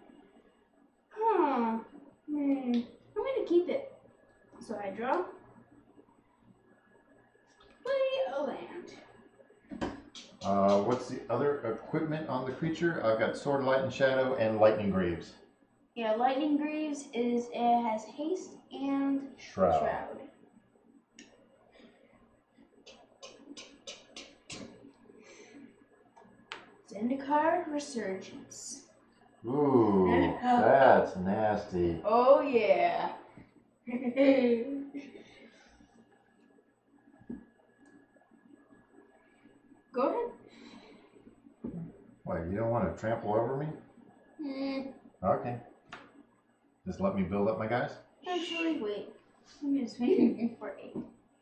I'm going to keep it. So I draw. Play a land. What's the other equipment on the creature? I've got Sword, Light, and Shadow, and Lightning Greaves. Yeah, Lightning Greaves it has haste and Shroud. Zendikar Resurgence. Ooh, that's nasty. Oh yeah. Go ahead. What, you don't want to trample over me? Okay. Just let me build up my guys? Actually, wait. I'm just waiting for 8.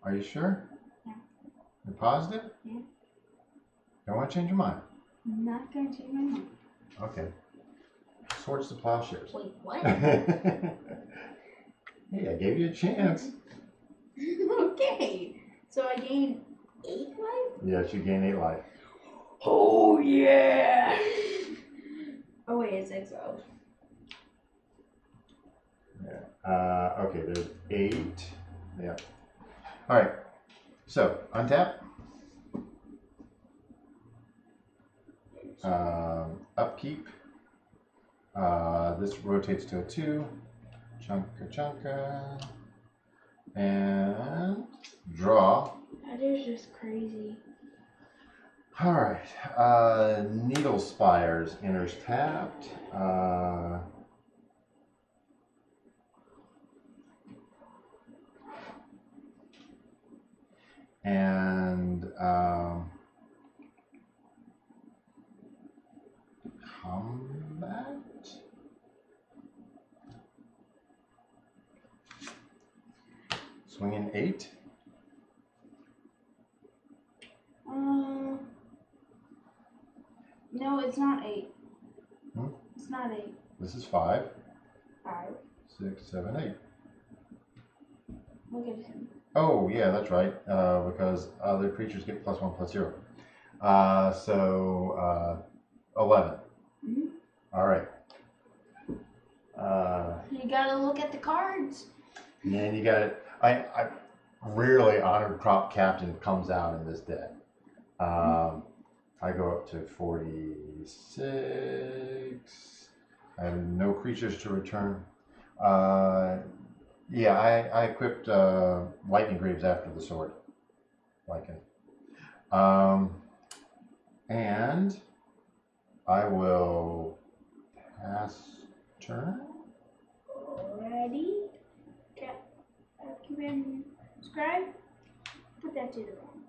Are you sure? Yeah. You're positive? Yeah. Don't want to change your mind. I'm not gonna change my mind. Okay. Swords to plowshares. Wait, what? Hey, I gave you a chance. Okay. So I gain 8 life? Yes, you gain 8 life. Oh yeah! Oh wait, it's exiled. Yeah. Okay, there's 8. Yeah. Alright. So, untap. Upkeep. This rotates to a 2. Chunka chunka. And draw. That is just crazy. Alright. Needle Spires enters tapped. And combat. Swinging 8. No, it's not 8. Hmm? It's not 8. This is 5. 5. 6, 7, 8. Look at him. Oh, yeah, that's right. Because other creatures get +1/+0. So 11. Mm-hmm. All right. You gotta look at the cards. And you got it. I rarely Honored Crop Captain comes out in this deck. I go up to 46. I have no creatures to return. Yeah, I equipped Lightning Greaves after the sword. And I will pass turn. Ready? Document scribe. Put that to the wrong.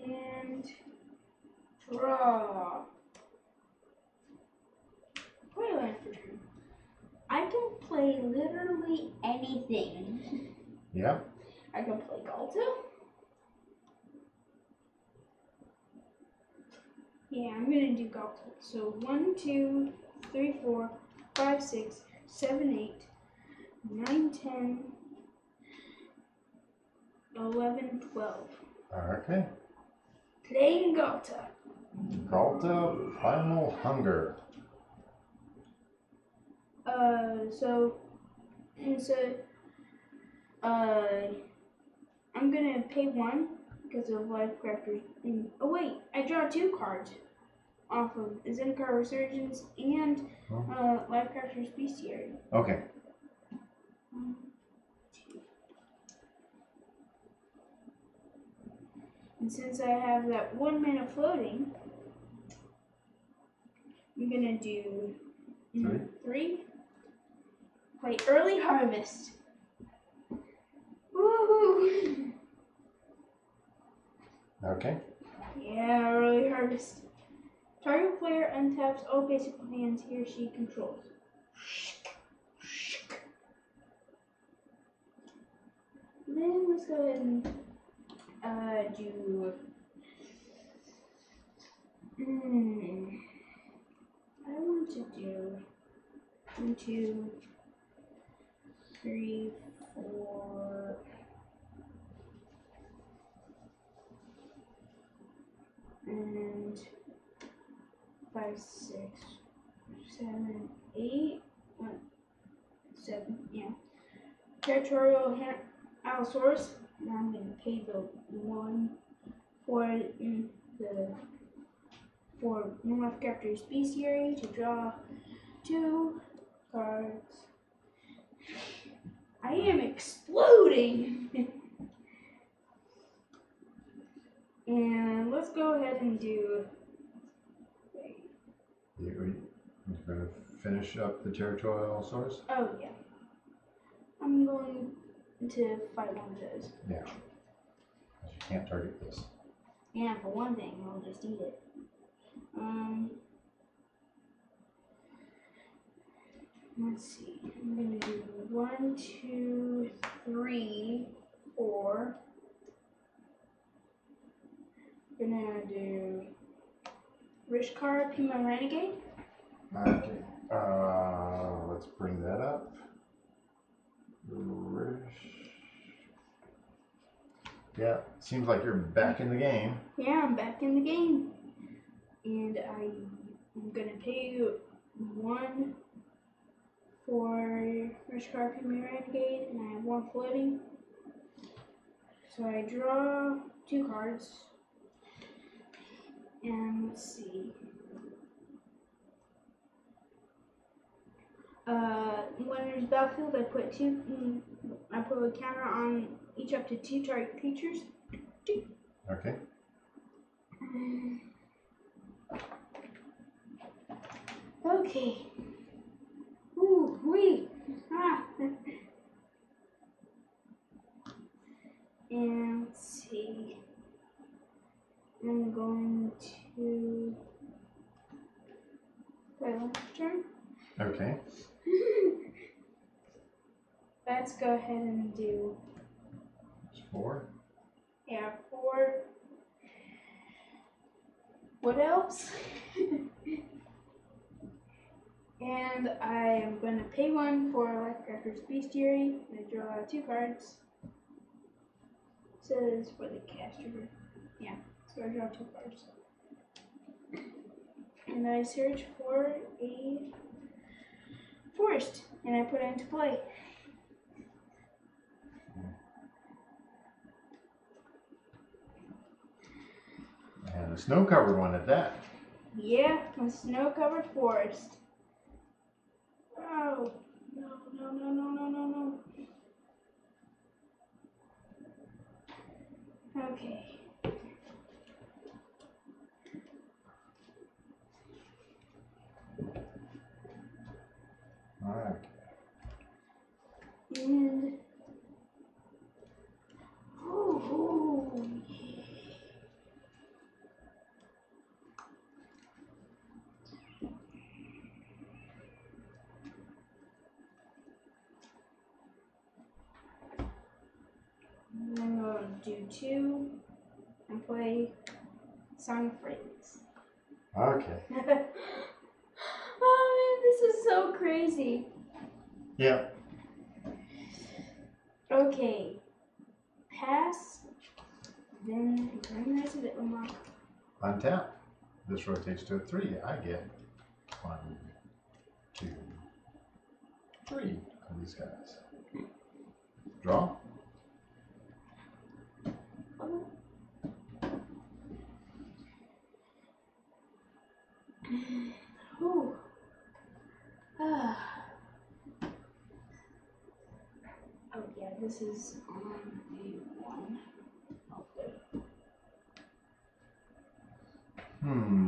And draw. Play land for turn. I can play literally anything. Yeah. I can play Ghalta. Yeah, I'm gonna do Ghalta. So 1, 2, 3, 4, 5, 6, 7, 8, 9, 10, 11, 12. Okay. Playing Ghalta. Ghalta Primal Hunger. I'm gonna pay 1 because of Life Crafters. Oh wait, I draw 2 cards off of Zendikar Resurgence and Life Crafters Bestiary. Okay. And since I have that 1 mana floating, I'm gonna do 3. Play Early Harvest. Woohoo! Okay. Yeah, Early Harvest. Target player untaps all basic lands he or she controls. Then let's go ahead and do. I want to do 1, 2, 3, 4. And 5, 6, 7, 8, 7, yeah. Territorial Allosaurus. Now I'm going to pay the 1 for Life Crafters Bestiary to draw 2 cards. I am exploding! And let's go ahead and do. You're going to finish up the Territorial Allosaurus? Oh, yeah. I'm going to fight one of those. Yeah. Because you can't target this. Yeah, for one thing, I'll just eat it. Let's see. I'm going to do 1, 2, 3, 4, gonna do Rishkar, Pima Renegade. Okay. Let's bring that up. Yeah, seems like you're back in the game. Yeah, I'm back in the game. And I'm gonna pay you 1 for Rishkar, Pima Renegade, and I have 1 floating. So I draw 2 cards. And let's see. When there's battlefield, I put a counter on each up to 2 target creatures. Okay. Okay. Ooh, wee. Ah. And let's see. I'm going to play last turn. Okay. Let's go ahead and do 4. yeah, 4. What else? And I am going to pay 1 for Electricker's Bestiary. I draw 2 cards. Says for the caster. Yeah, so I draw 2 cards. And I search for a forest, and I put it into play. And a snow-covered one at that. Yeah, a snow-covered forest. Oh, no, no, no, no, no, no, no. Okay. All right. And oh, I'm going to do 2 and play Song of Fragrance. Okay. Oh man, this is so crazy. Yep. Okay. Pass. Then bring that to the unlock. Untap. This rotates to a 3. I get 1, 2, 3 of these guys. Draw. Ooh. Ah. Oh yeah, this is on the 1. Okay. One,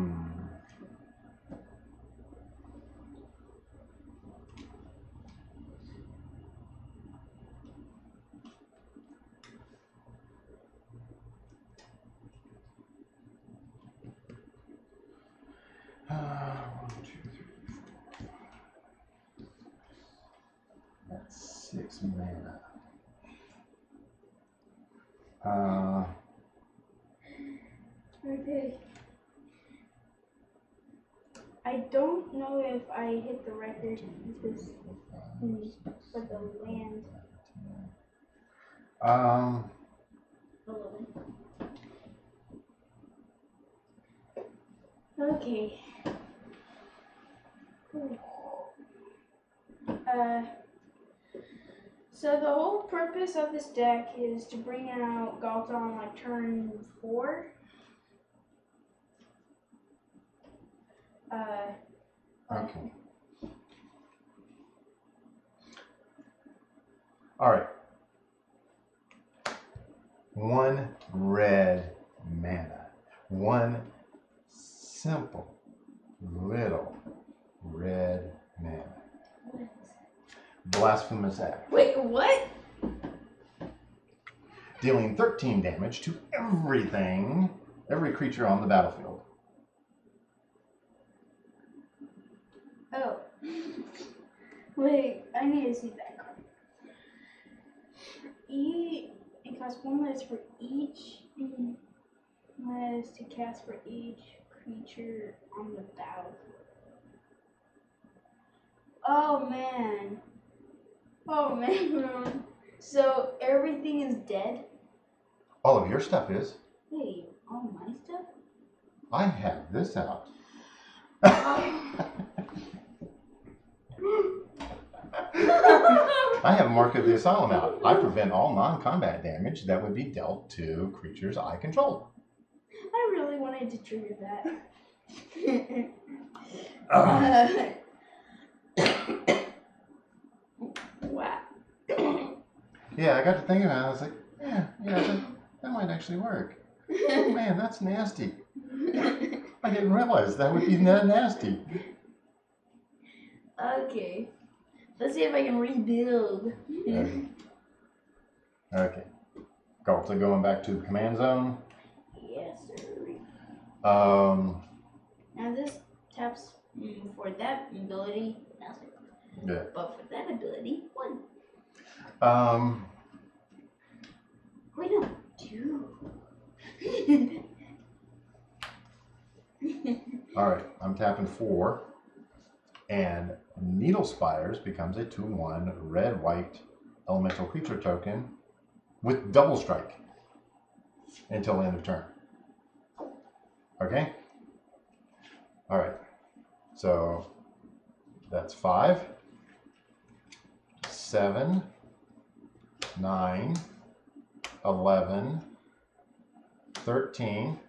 two, three, 4. That's 6 mana. Okay. I don't know if I hit the record because for the land. 11. Okay. So the whole purpose of this deck is to bring out Ghalta on like turn 4. Okay. All right. 1 red mana. 1 simple little red mana. What? Blasphemous Act. Wait, what? Dealing 13 damage to every creature on the battlefield. Oh. Wait, I need to see that card. It costs 1 less for each Is to cast for each creature on the battlefield. Oh man. Oh man. So everything is dead? All of your stuff is. Wait, all my stuff? I have this out. I have Mark of the Asylum out. I prevent all non-combat damage that would be dealt to creatures I control. I really wanted to trigger that. Wow. Yeah, I got to thinking about it. I was like, that might actually work. Oh man, that's nasty. I didn't realize that would be that nasty. Okay. Let's see if I can rebuild. Okay. Ghalta going back to the command zone. Yes, sir. Now this taps for that ability, nothing. Yeah. But for that ability, 1. Wait, no, 2. Alright, I'm tapping 4. And Needle Spires becomes a 2/1 red-white elemental creature token with double strike until end of turn. Okay? Alright. So that's 5, 7, 9, 11, 13,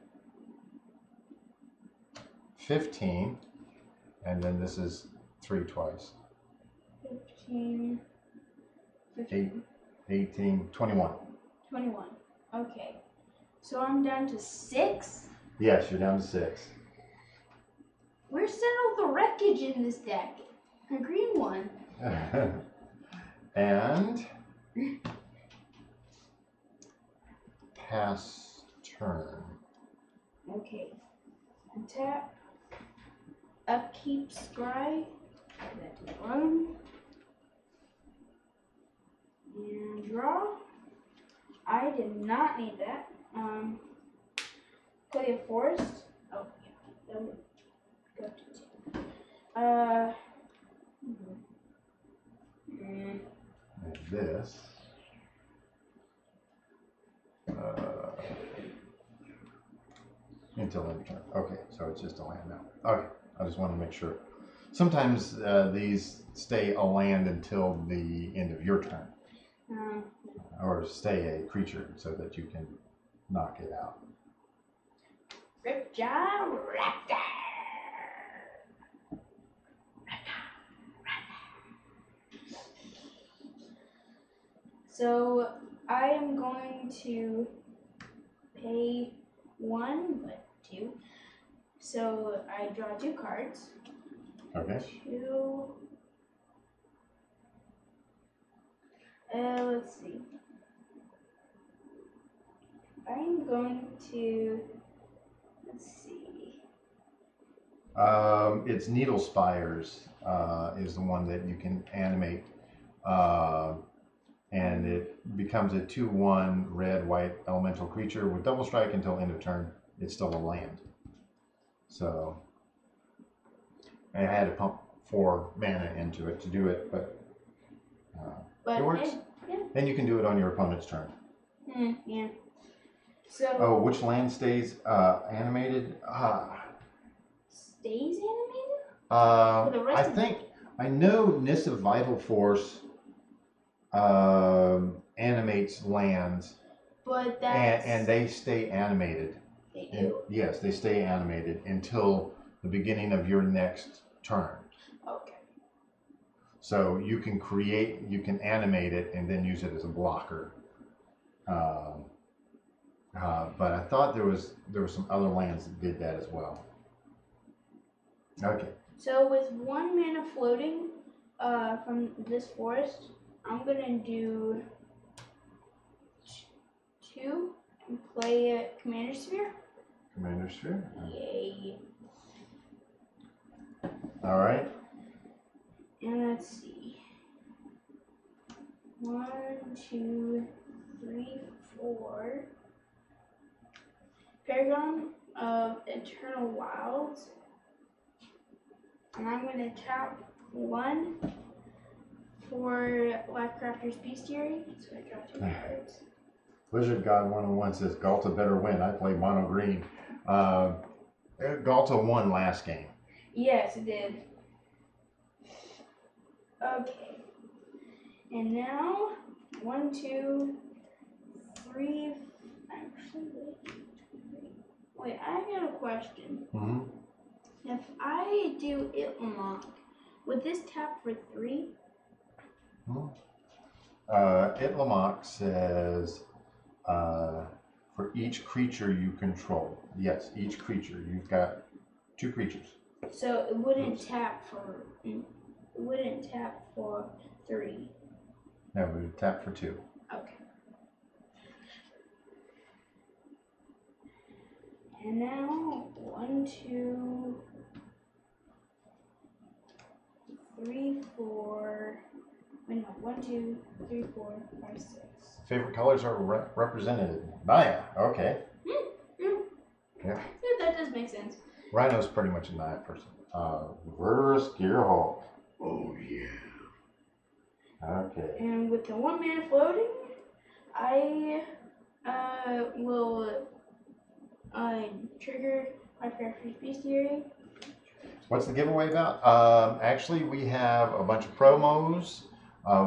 15, and then this is 3 twice. 15, 18, 21. 21. Okay. So I'm down to 6? Yes, you're down to 6. Where's all the wreckage in this deck? A green one. And pass turn. Okay. Untap. Upkeep scry. That's one. And draw. I did not need that. Play a forest. Oh, yeah. That would go to 2. And this. Until end of turn. Okay, so it's just a land now. Okay, I just want to make sure. Sometimes these stay a land until the end of your turn. Or stay a creature so that you can knock it out. Ripjaw Raptor. So I am going to pay 1, but 2. So I draw 2 cards. Okay. 2. Let's see. I'm going to. Let's see. It's Needle Spires is the one that you can animate. And it becomes a 2/1 red-white elemental creature with double strike until end of turn. It's still a land. So I had to pump 4 mana into it to do it, but it works. Yeah. And you can do it on your opponent's turn. Yeah. So. Oh, which land stays animated? Stays animated? I think I know Nissa Vital Force animates lands, but that's... and they stay animated. They do? Yes, they stay animated until the beginning of your next turn. Okay. So you can animate it and then use it as a blocker. But I thought there was some other lands that did that as well. Okay. So with 1 mana floating from this forest, I'm gonna do 2 and play a Commander Sphere. Commander Sphere. Yay. All right. And let's see. 1, 2, 3, 4. Paragon of Eternal Wilds. And I'm going to tap 1 for Lifecrafter's Bestiary. So I draw 2 cards. Blizzard God 101 says Ghalta better win. I play mono green. Ghalta won last game. Yes, it did. Okay. And now 1, 2, 3. Actually, wait. I got a question. Mm-hmm. If I do Itlamok, would this tap for 3? Itlamok says for each creature you control. Yes, each creature. You've got 2 creatures. So it wouldn't tap for 3. No, we would tap for 2. Okay. And now 1, 2, 3, 4. Wait, no, 1, 2, 3, 4, 5, 6. Favorite colors are represented. Naya. Okay. Yeah, Yeah. that does make sense. Rhino's pretty much a Naya person. Reverse Gearhulk. Oh yeah. Okay. And with the 1 mana floating, I will trigger Lifecrafter's Bestiary. What's the giveaway about? Actually, we have a bunch of promos.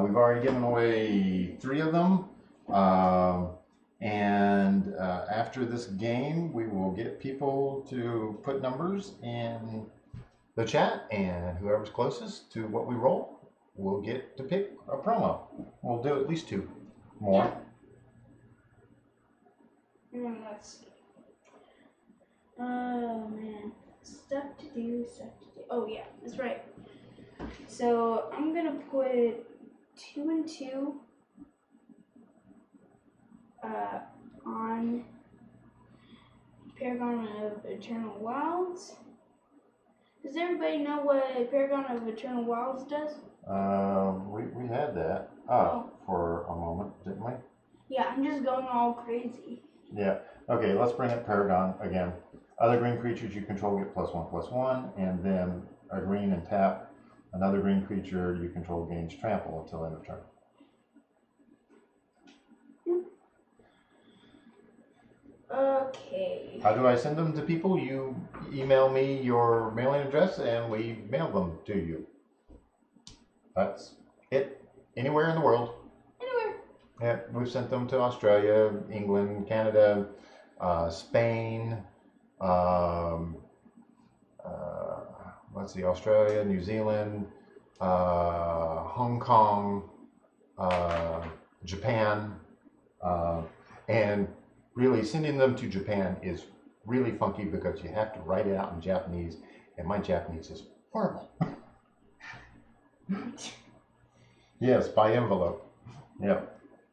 We've already given away 3 of them. And after this game, we will get people to put numbers in the chat, and whoever's closest to what we roll will get to pick a promo. We'll do at least 2 more. And let's see. Oh man, stuff to do. Oh yeah, that's right. So I'm gonna put 2 and 2 on Paragon of Eternal Wilds. Does everybody know what Paragon of Eternal Wilds does? We had that up for a moment, didn't we? Yeah, I'm just going all crazy. Yeah. Okay, let's bring up Paragon again. Other green creatures you control get +1/+1, and then a green and tap. Another green creature you control gains trample until end of turn. Okay. How do I send them to people? You email me your mailing address and we mail them to you. That's it. Anywhere in the world. Anywhere. Yeah, we've sent them to Australia, England, Canada, Spain, let's see, Australia, New Zealand, Hong Kong, Japan, and really sending them to Japan is really funky because you have to write it out in Japanese, and my Japanese is horrible. Yes, by envelope. Yeah.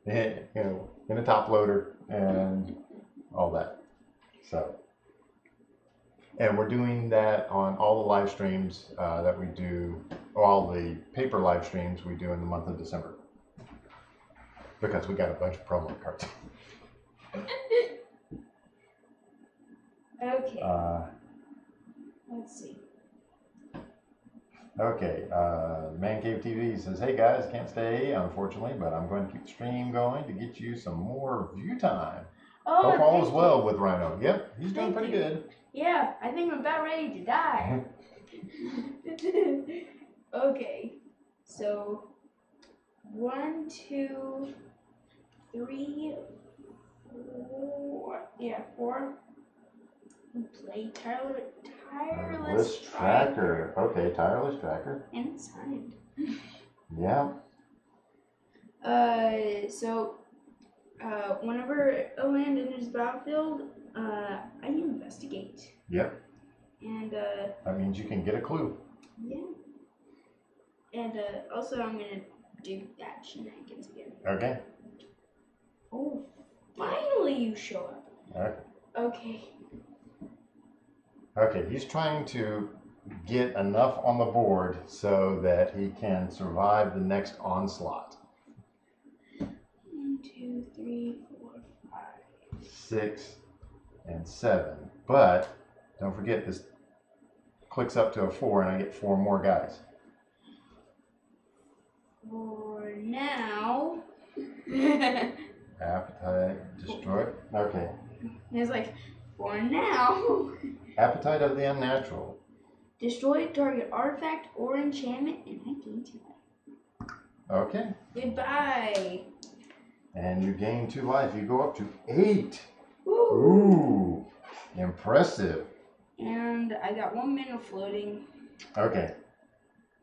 You know, in a top loader and all that. So, and we're doing that on all the live streams that we do, all the paper live streams we do in the month of December, because we got a bunch of promo cards. Okay. Let's see. Okay, Man Cave TV says, hey guys, can't stay, unfortunately, but I'm going to keep the stream going to get you some more view time. Oh, hope all is well with Rhino. Yep, he's doing pretty good. Yeah, I think I'm about ready to die. Okay, so 1, 2, 3, 4. Yeah, 4. Play Tireless Tracker. Okay, Tireless Tracker. And it's signed. Yeah. So whenever a land enters the battlefield, I investigate. Yep. And that means you can get a clue. yeah. And also I'm gonna do that shenanigans again. Okay. Oh, finally you show up. Okay. Okay. Okay, he's trying to get enough on the board so that he can survive the next onslaught. 1, 2, 3, 4, 5. 6, and 7. But don't forget, this clicks up to a 4, and I get 4 more guys. For now. Appetite, destroy. Okay. It's like, for now. Appetite of the Unnatural. Destroy target artifact or enchantment, and I gain 2 life. Okay. Goodbye. And you gain 2 life. You go up to 8. Woo. Ooh. Impressive. And I got 1 mana floating. Okay.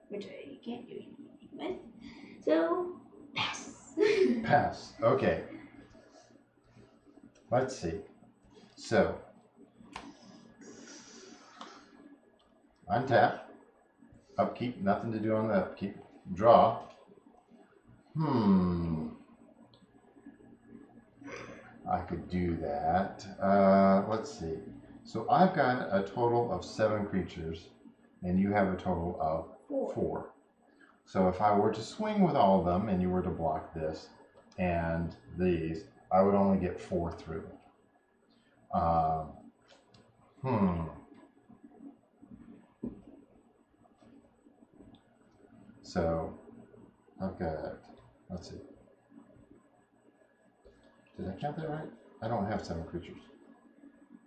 Which I can't do anything with. So, pass. Pass. Okay. Let's see. So, untap. Upkeep. Nothing to do on the upkeep. Draw. I could do that. Let's see. So I've got a total of 7 creatures, and you have a total of 4. So if I were to swing with all of them, and you were to block this and these, I would only get 4 through. So I've got, let's see. Did I count that right? I don't have 7 creatures.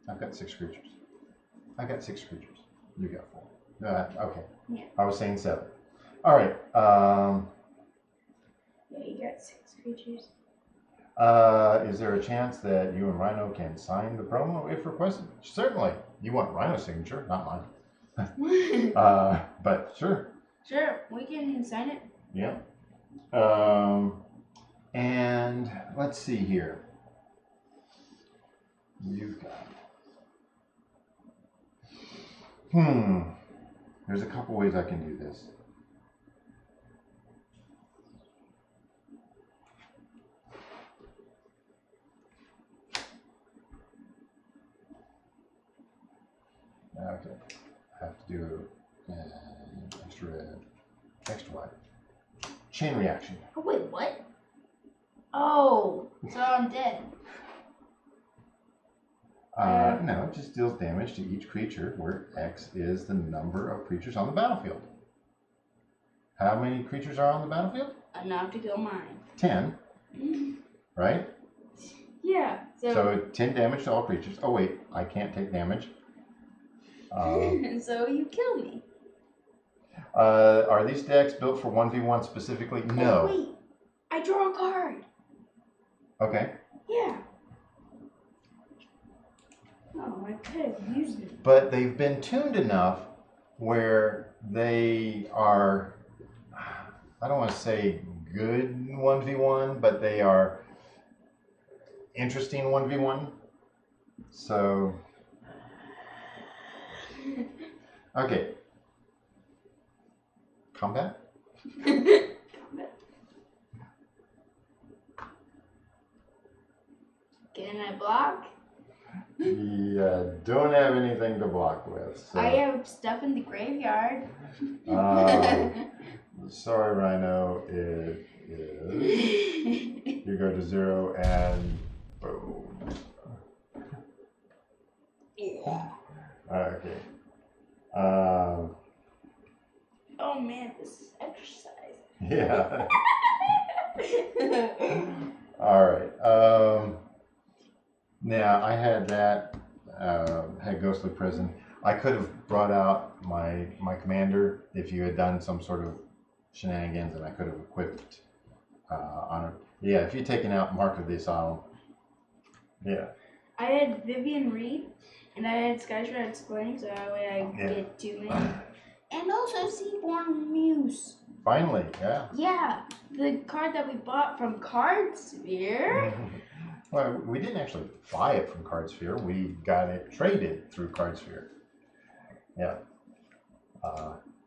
I've got 6 creatures. I got 6 creatures. You got 4. Okay. Yeah. I was saying 7. All right. Yeah, you got 6 creatures. Is there a chance that you and Rhino can sign the promo if requested? Certainly. You want Rhino's signature, not mine. But sure. Sure, we can sign it. Yeah. And let's see here. You've got. There's a couple ways I can do this. Okay. I have to do extra wide. Chain reaction. Oh, wait, what? Oh, so I'm dead. No, it just deals damage to each creature, where X is the number of creatures on the battlefield. How many creatures are on the battlefield? Enough to kill mine. 10, right? Yeah. So 10 damage to all creatures. Oh wait, I can't take damage. So you kill me. Are these decks built for 1v1 specifically? No. Oh, wait, I draw a card. Okay. Yeah. Oh, I could have used it. But they've been tuned enough where they are, I don't want to say good 1v1, but they are interesting 1v1. So, okay. Combat? Can I block? Yeah, don't have anything to block with. So. I have stuff in the graveyard. Sorry, Rhino. It is. You go to 0 and boom. Yeah. Okay. Oh man, this is exercise. Yeah. All right. Now I had that. Had Ghostly Prison. I could have brought out my commander if you had done some sort of shenanigans, and I could have equipped on it. Yeah, if you'd taken out Mark of the Asylum. Yeah. I had Vivian Reed, and I had Skyshroud Spring, so that way I get 2 mana. And also Seaborn Muse. Finally, yeah. Yeah, the card that we bought from Cardsphere. Well, we didn't actually buy it from Cardsphere. We got it traded through Cardsphere. Yeah.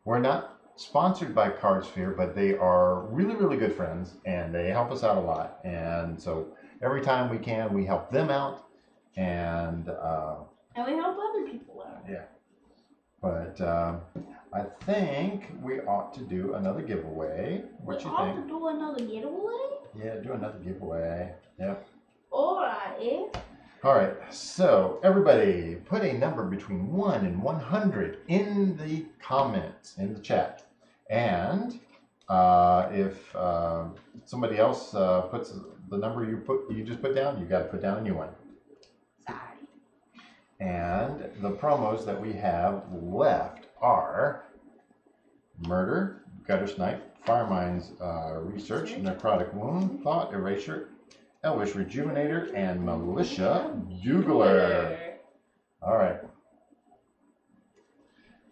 We're not sponsored by Cardsphere, but they are really, really good friends, and they help us out a lot. And so every time we can, we help them out, and we help other people out. Yeah. But I think we ought to do another giveaway. What you think? We ought to do another giveaway? Yeah, do another giveaway. Yeah. Alright. All right, so everybody put a number between 1 and 100 in the comments, in the chat. And if somebody else puts the number you just put down, you got to put down a new one. Sorry. And the promos that we have left are Murder, Gutter Snipe, Firemind's Research, Necrotic Wound, Thought Erasure, Elvish Rejuvenator, and Militia Bugler. All right.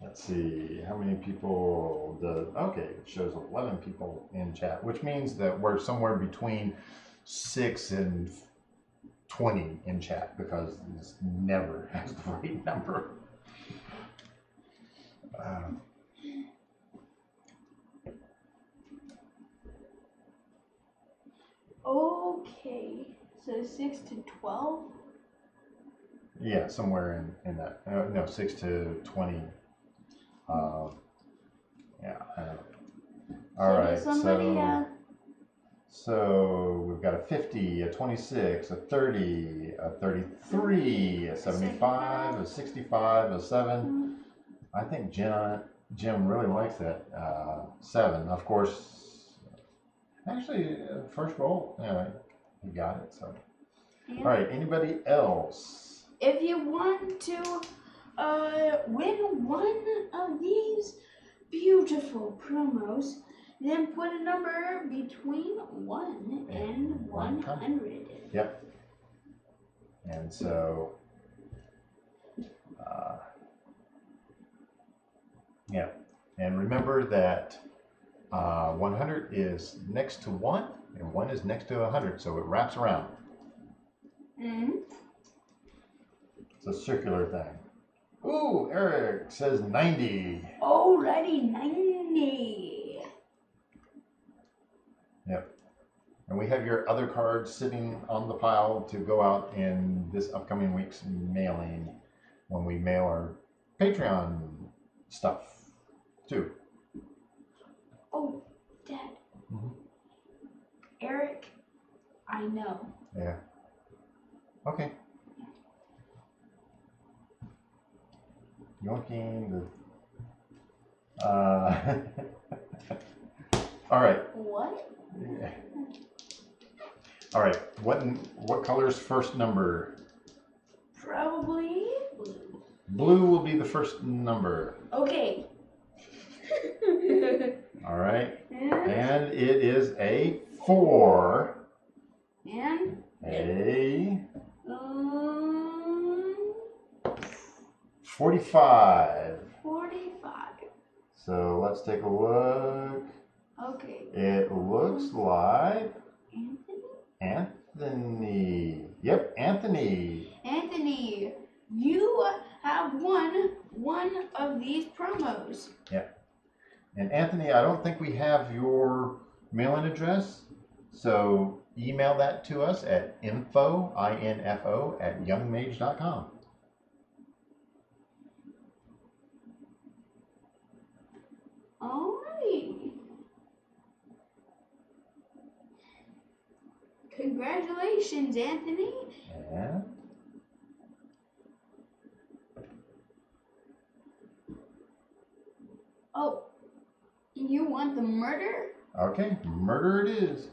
Let's see how many people okay, it shows 11 people in chat, which means that we're somewhere between 6 and 20 in chat because this never has the right number. Okay, so 6 to 12? Yeah, somewhere in that. No, 6 to 20. Yeah. All right. So we've got a 50, a 26, a 30, a 33, a 75, a 65, a 7. I think Jim really likes that 7. Of course, actually, first roll, he got it. So, all right. Anybody else? If you want to win one of these beautiful promos, then put a number between 1 and 100. Yep. And so, yeah. And remember that 100 is next to 1, and 1 is next to 100, so it wraps around. Mm-hmm. It's a circular thing. Ooh, Eric says 90. Already 90. Yep. And we have your other cards sitting on the pile to go out in this upcoming week's mailing when we mail our Patreon stuff too. Oh, Dad. Mm-hmm. Eric, I know. Yeah. Okay. Yoinking the. All right. What? Yeah. All right. What color's first number? Probably blue. Blue will be the first number. Okay. All right. And it is a 4. And a 45. 45. So let's take a look. Okay. It looks like Anthony? Anthony. Yep, Anthony. Anthony, you have won one of these promos. Yep. And Anthony, I don't think we have your mailing address, so email that to us at info, I-N-F-O, at youngmage.com. Alright. Congratulations, Anthony. Yeah. Oh, you want the murder? Okay, murder it is.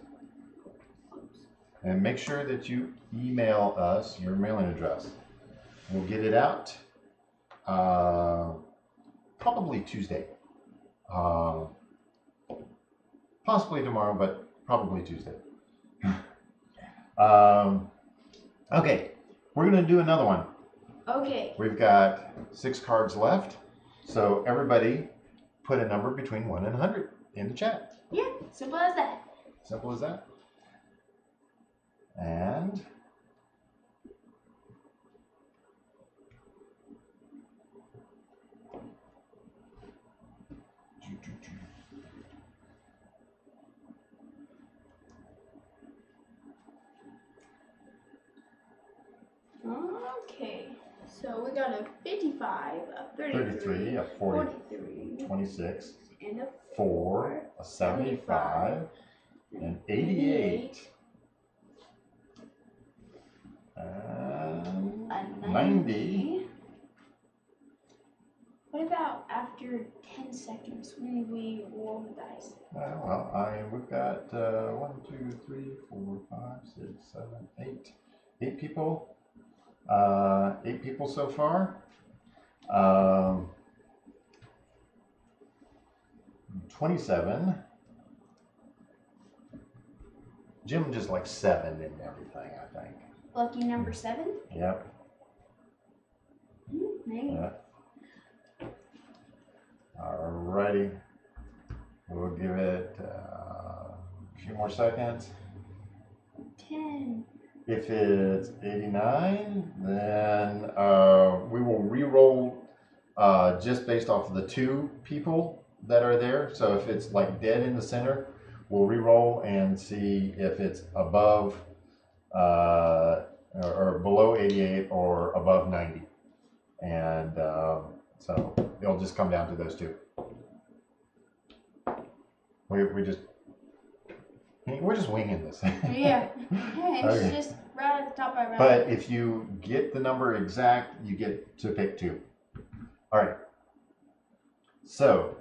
And make sure that you email us your mailing address. We'll get it out probably Tuesday. Possibly tomorrow, but probably Tuesday. Okay, we're going to do another one. Okay. We've got 6 cards left. So everybody put a number between 1 and 100 in the chat. Yeah, simple as that. Simple as that. And okay, so we got a 55, a 33, a 40, 43, 26, and a 4, a 75, an 88, and 90. What about after 10 seconds when we roll the dice? Well, we've got 1, 2, 3, 4, 5, 6, 7, 8. 8 people. 8 people so far. 27. Jim just like 7 and everything, I think. Lucky number 7? Yep. Maybe. Yeah. Alrighty. We'll give it a few more seconds. 10. If it's 89, then we will re-roll just based off of the 2 people that are there. So if it's like dead in the center, we'll re-roll and see if it's above or below 88 or above 90. And so it'll just come down to those 2. We're just winging this. Yeah. It's Okay. just right at the top of our But if you get the number exact, you get to pick 2. All right. So,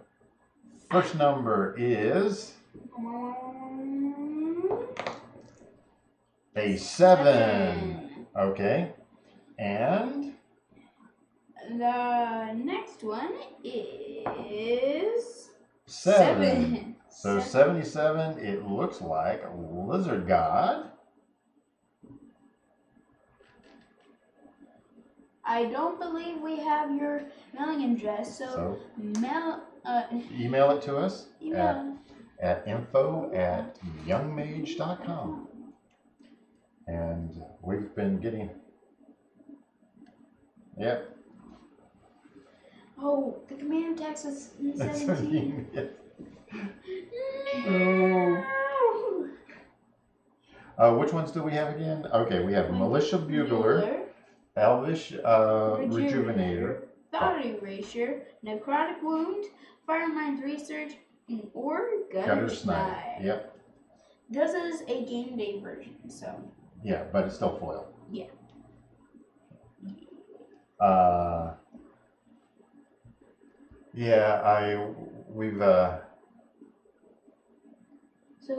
first number is a 7. Okay. And the next one is 7. So 7. 77, it looks like Lizard God. I don't believe we have your mailing address, so Email it to us email. at info@youngmage.com. And we've been getting, yep. Oh, the commander text was 17. Which ones do we have again? Okay, we have Militia Bugler, Elvish Rejuvenator, Thought Erasure, Necrotic Wound, Firemind's Research, or Gutter Snipe. Yep. This is a game day version, so. Yeah, but it's still foil. Yeah. Yeah, we've So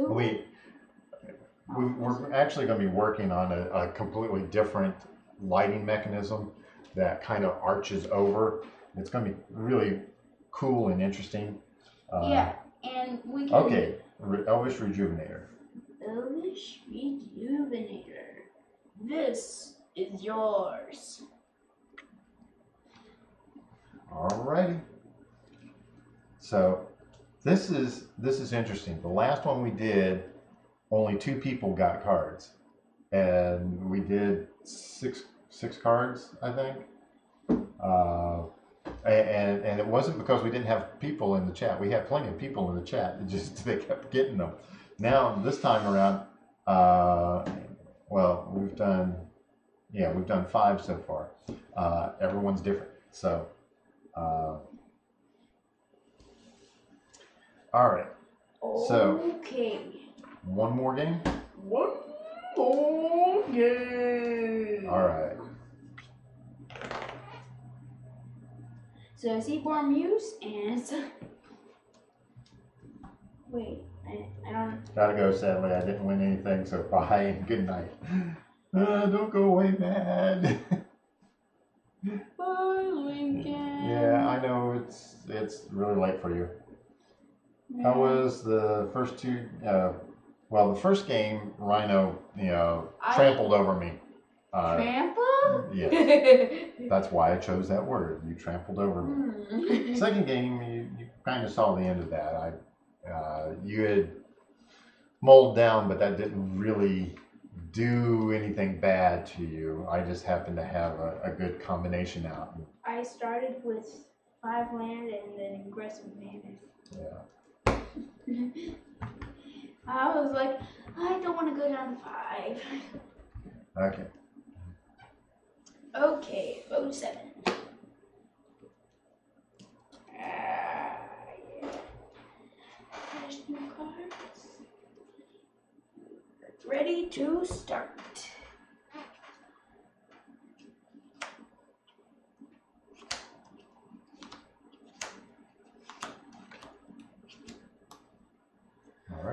we're actually going to be working on a completely different lighting mechanism that kind of arches over. It's going to be really cool and interesting. yeah, and we can. Okay, Elvish Rejuvenator. Elvish Rejuvenator. This is yours. Alrighty. So this is interesting. The last one we did, only 2 people got cards, and we did six cards, I think. And it wasn't because we didn't have people in the chat. We had plenty of people in the chat. It just they kept getting them. Now this time around, well, we've done 5 so far. Everyone's different. So, all right. So, okay. one more game. One more game. All right. So Seaborn Muse and wait, I don't. Gotta go. Sadly, I didn't win anything. So bye and good night. Don't go away, mad. Bye, Lincoln. Yeah, I know it's really late for you. How was the first 2? Well, the first game, Rhino, trampled over me. Trample? Yeah, that's why I chose that word. You trampled over me. Second game, you kind of saw the end of that. You had mulled down, but that didn't really do anything bad to you. I just happened to have a good combination out. I started with 5 land and then aggressive mana. Yeah. I was like, I don't want to go down to 5. Okay. Okay, vote 7. Yeah. There's no cards. Ready to start.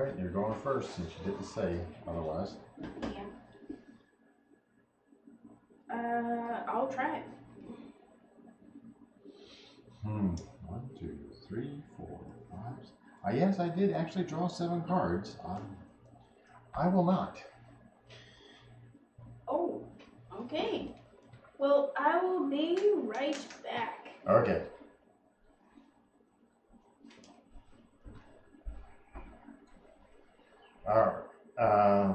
right, you're going first since you didn't say otherwise. Yeah. I'll try it. 1, 2, 3, 4, 5. Yes, I did actually draw 7 cards. I will not. Oh, okay. Well, I will be right back. Okay. All right.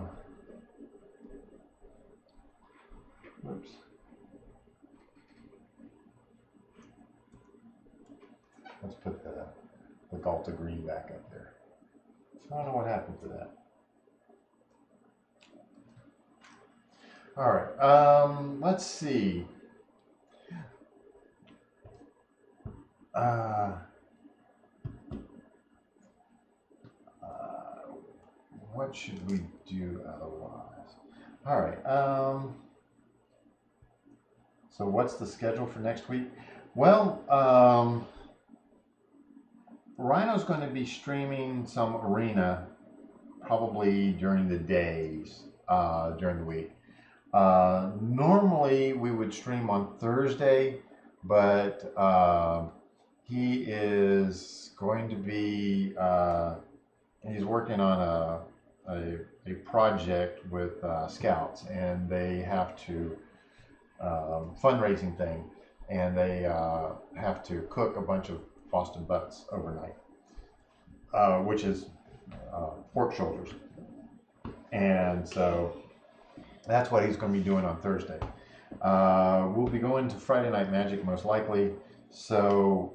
Oops. Let's put the Ghalta green back up there. So I don't know what happened to that. All right. Let's see. What should we do otherwise? All right. So what's the schedule for next week? Well, Rhino's going to be streaming some Arena probably during the days, during the week. Normally we would stream on Thursday, but he is going to be, he's working on a project with Scouts, and they have to, fundraising thing, and they have to cook a bunch of Boston butts overnight, which is pork shoulders. And so that's what he's going to be doing on Thursday. We'll be going to Friday Night Magic most likely. So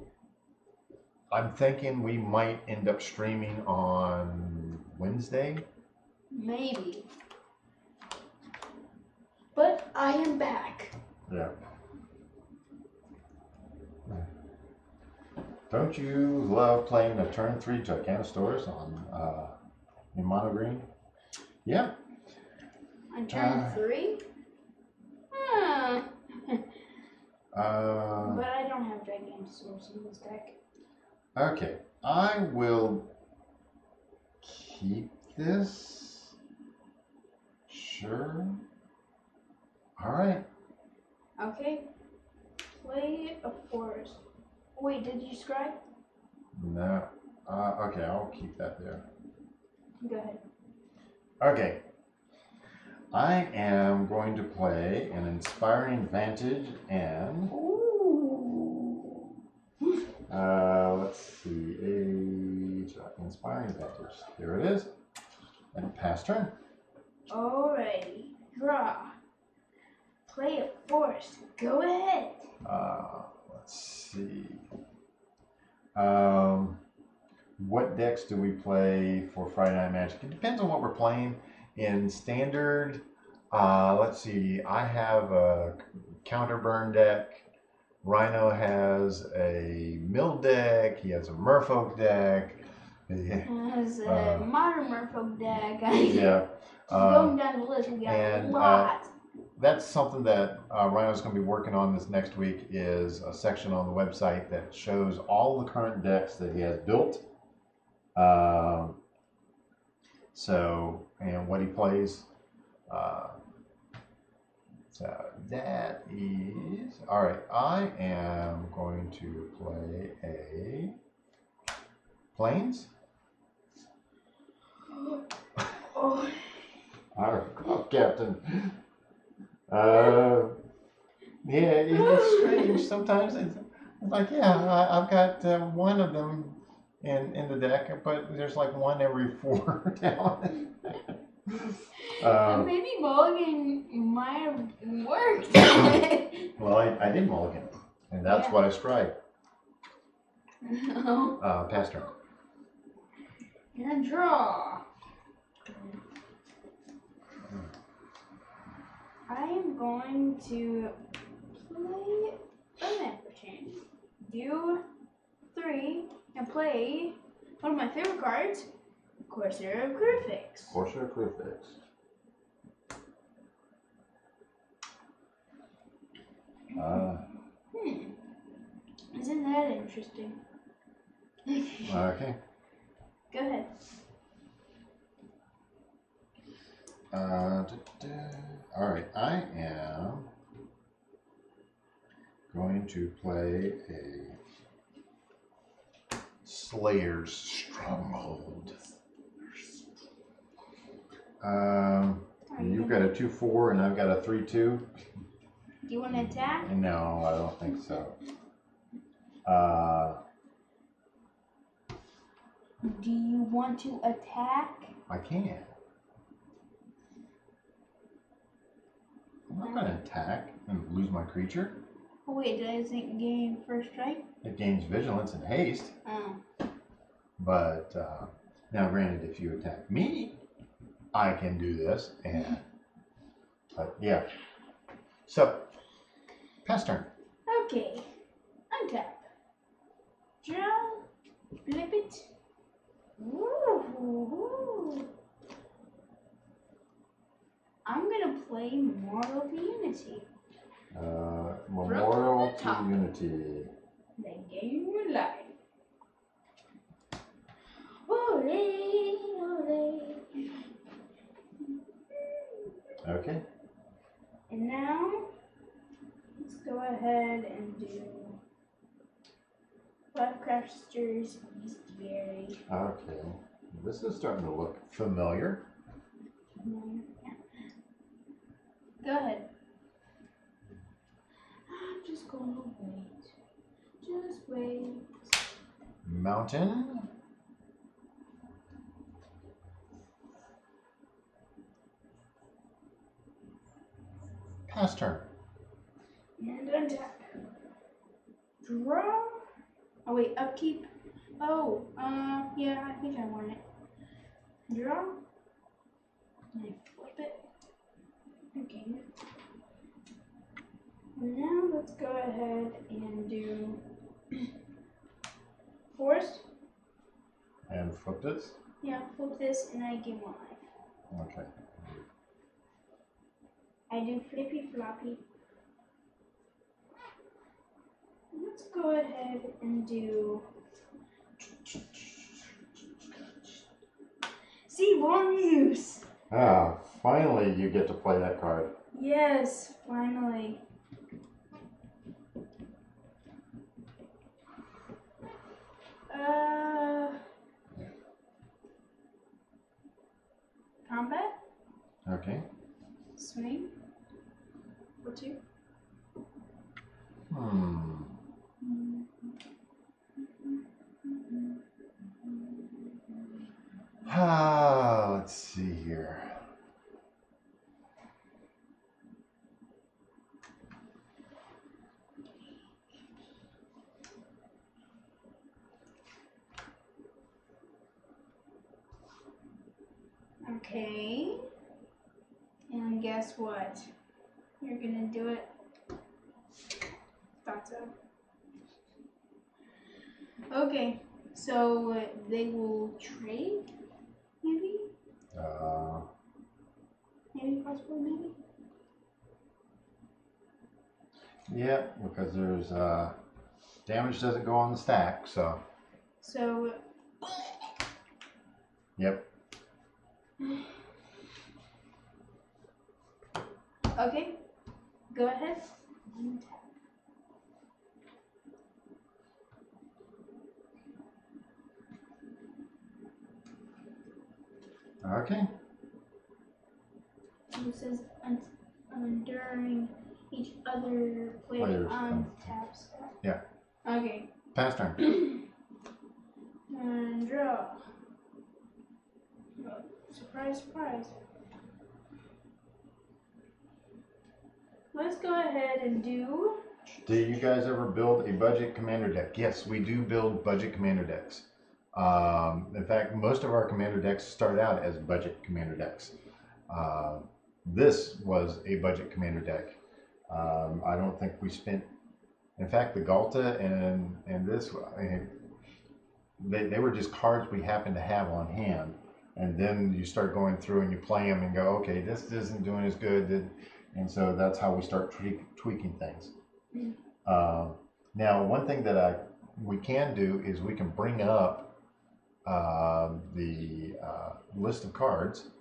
I'm thinking we might end up streaming on Wednesday. Maybe. But I am back. Yeah. Don't you love playing a turn 3 Giganosaurus on in mono green? Yeah. On turn 3? But I don't have Giganosaurus in this deck. Okay. I will keep this. Sure. All right. Okay. Play a forest. Wait, did you scribe? No. Okay, I'll keep that there. Go ahead. Okay. I am going to play an Inspiring Vantage and let's see, Inspiring Vantage. Here it is. And pass turn. Alrighty. Draw. Play a forest. Go ahead. Let's see. What decks do we play for Friday Night Magic? It depends on what we're playing. In Standard, let's see, I have a counter burn deck. Rhino has a mill deck. He has a Merfolk deck. He has a modern Merfolk deck. Yeah. Going down the list, we got a lot. That's something that Rhino's going to be working on this next week, is a section on the website that shows all the current decks that he has built. And what he plays. So that is, all right, I am going to play a Plains. Oh. Oh, Captain. Yeah, it's strange. Sometimes it's like, yeah, I've got one of them in the deck, but there's like one every 4 down. Maybe mulligan might have worked. Well, I did mulligan, and that's what I scribed. Pass turn. And draw. I am going to play a member chain. Do 3 and play one of my favorite cards, Corsair of Crucifix. Corsair of Crucifix. Isn't that interesting? Okay. Go ahead. All right, I am going to play a Slayer's Stronghold. You've got a 2/4 and I've got a 3/2. Do you want to attack? No, I don't think so. Do you want to attack? I can. I'm not going to attack and lose my creature. Oh wait, does it gain first strike? It gains vigilance and haste. Oh. But now, granted, if you attack me, I can do this. But yeah. So, pass turn. Okay. Untap. Draw. Flip it. Ooh. I'm gonna play Memorial to Unity. Memorial to Unity. The game of life. Ole, ole. Okay. And now, let's go ahead and do Lovecrafters Bestiary. Okay. This is starting to look familiar. Go ahead. I'm just gonna wait. Just wait. Mountain. Pass turn. And untap. Draw. Oh wait, upkeep. Oh, yeah, I think I want it. Draw. And flip it. Okay. Now let's go ahead and do Forest. And flip this. Yeah, flip this and I gain 1 life. Okay. I do flippy floppy. Let's go ahead and do Seaborn Use. Ah, finally you get to play that card. Yes, finally. Combat. Okay. Swing. For 2. Let's see here. Okay. And guess what? You're gonna do it. Thought so. Okay. So they will trade? Maybe? Maybe, possibly, maybe? Yeah, because there's damage doesn't go on the stack, so. So. Yep. Okay. Go ahead. Okay. It says during each other player taps. Yeah. Okay. Pass turn. And draw. Oh, surprise, surprise. Let's go ahead and do. Do you guys ever build a budget commander deck? Yes, we do build budget commander decks. In fact, most of our commander decks start out as budget commander decks. This was a budget commander deck. I don't think we spent. In fact, the Ghalta and this, they were just cards we happened to have on hand. And then you start going through and you play them and go, okay, this isn't doing as good. And so that's how we start tweaking things. Now, one thing that we can do is we can bring up the list of cards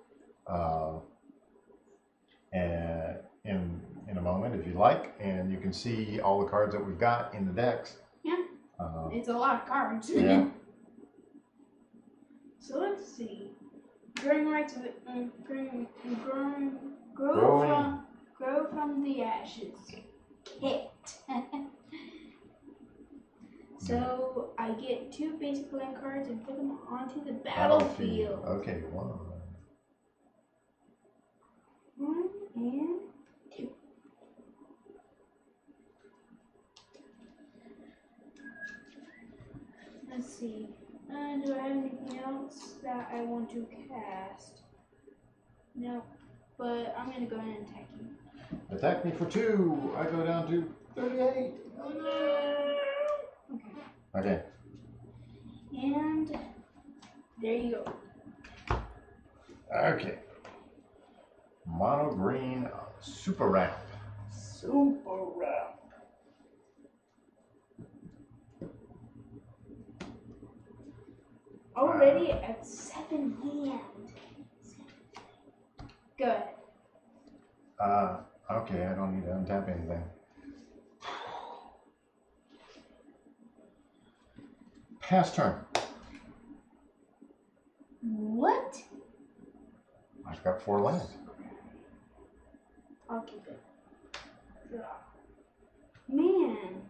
and in a moment if you like, and you can see all the cards that we've got in the decks. Yeah. It's a lot of cards. Yeah. So let's see. Growing rights grow from the ashes. Hit. So I get 2 basic land cards and put them onto the battlefield. Okay, 1. 1 and 2. Let's see. Do I have anything else that I want to cast? No. But I'm gonna go ahead and attack you. Attack me for 2. I go down to 38. Okay. Okay. And there you go. Okay. Mono green super ramp. Super ramp. Already at 7 land. Go ahead. Okay, I don't need to untap anything. Pass turn. What? I've got 4 lands. I'll keep it. Man.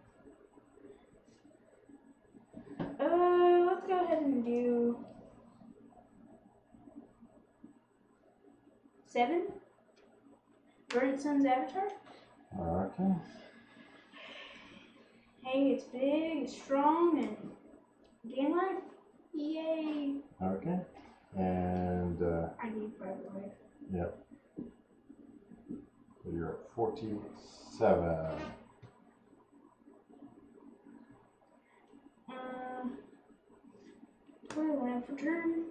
Let's go ahead and do 7. Burnt Sun's Avatar. Okay. Hey, it's big, it's strong, and game life. Yay. Okay. And I need 5 life. yep. So you're at 47. Play land for turn.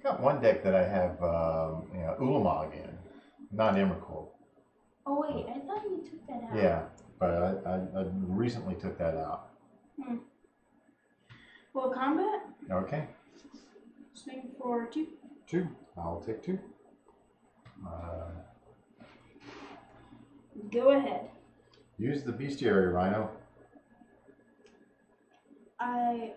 Got one deck that I have Ulamog in, not Emrakul. Oh wait, I thought you took that out. Yeah, but I recently took that out. Well, combat. Okay. Swing for 2. 2. I'll take 2. Go ahead. Use the bestiary, Rhino. I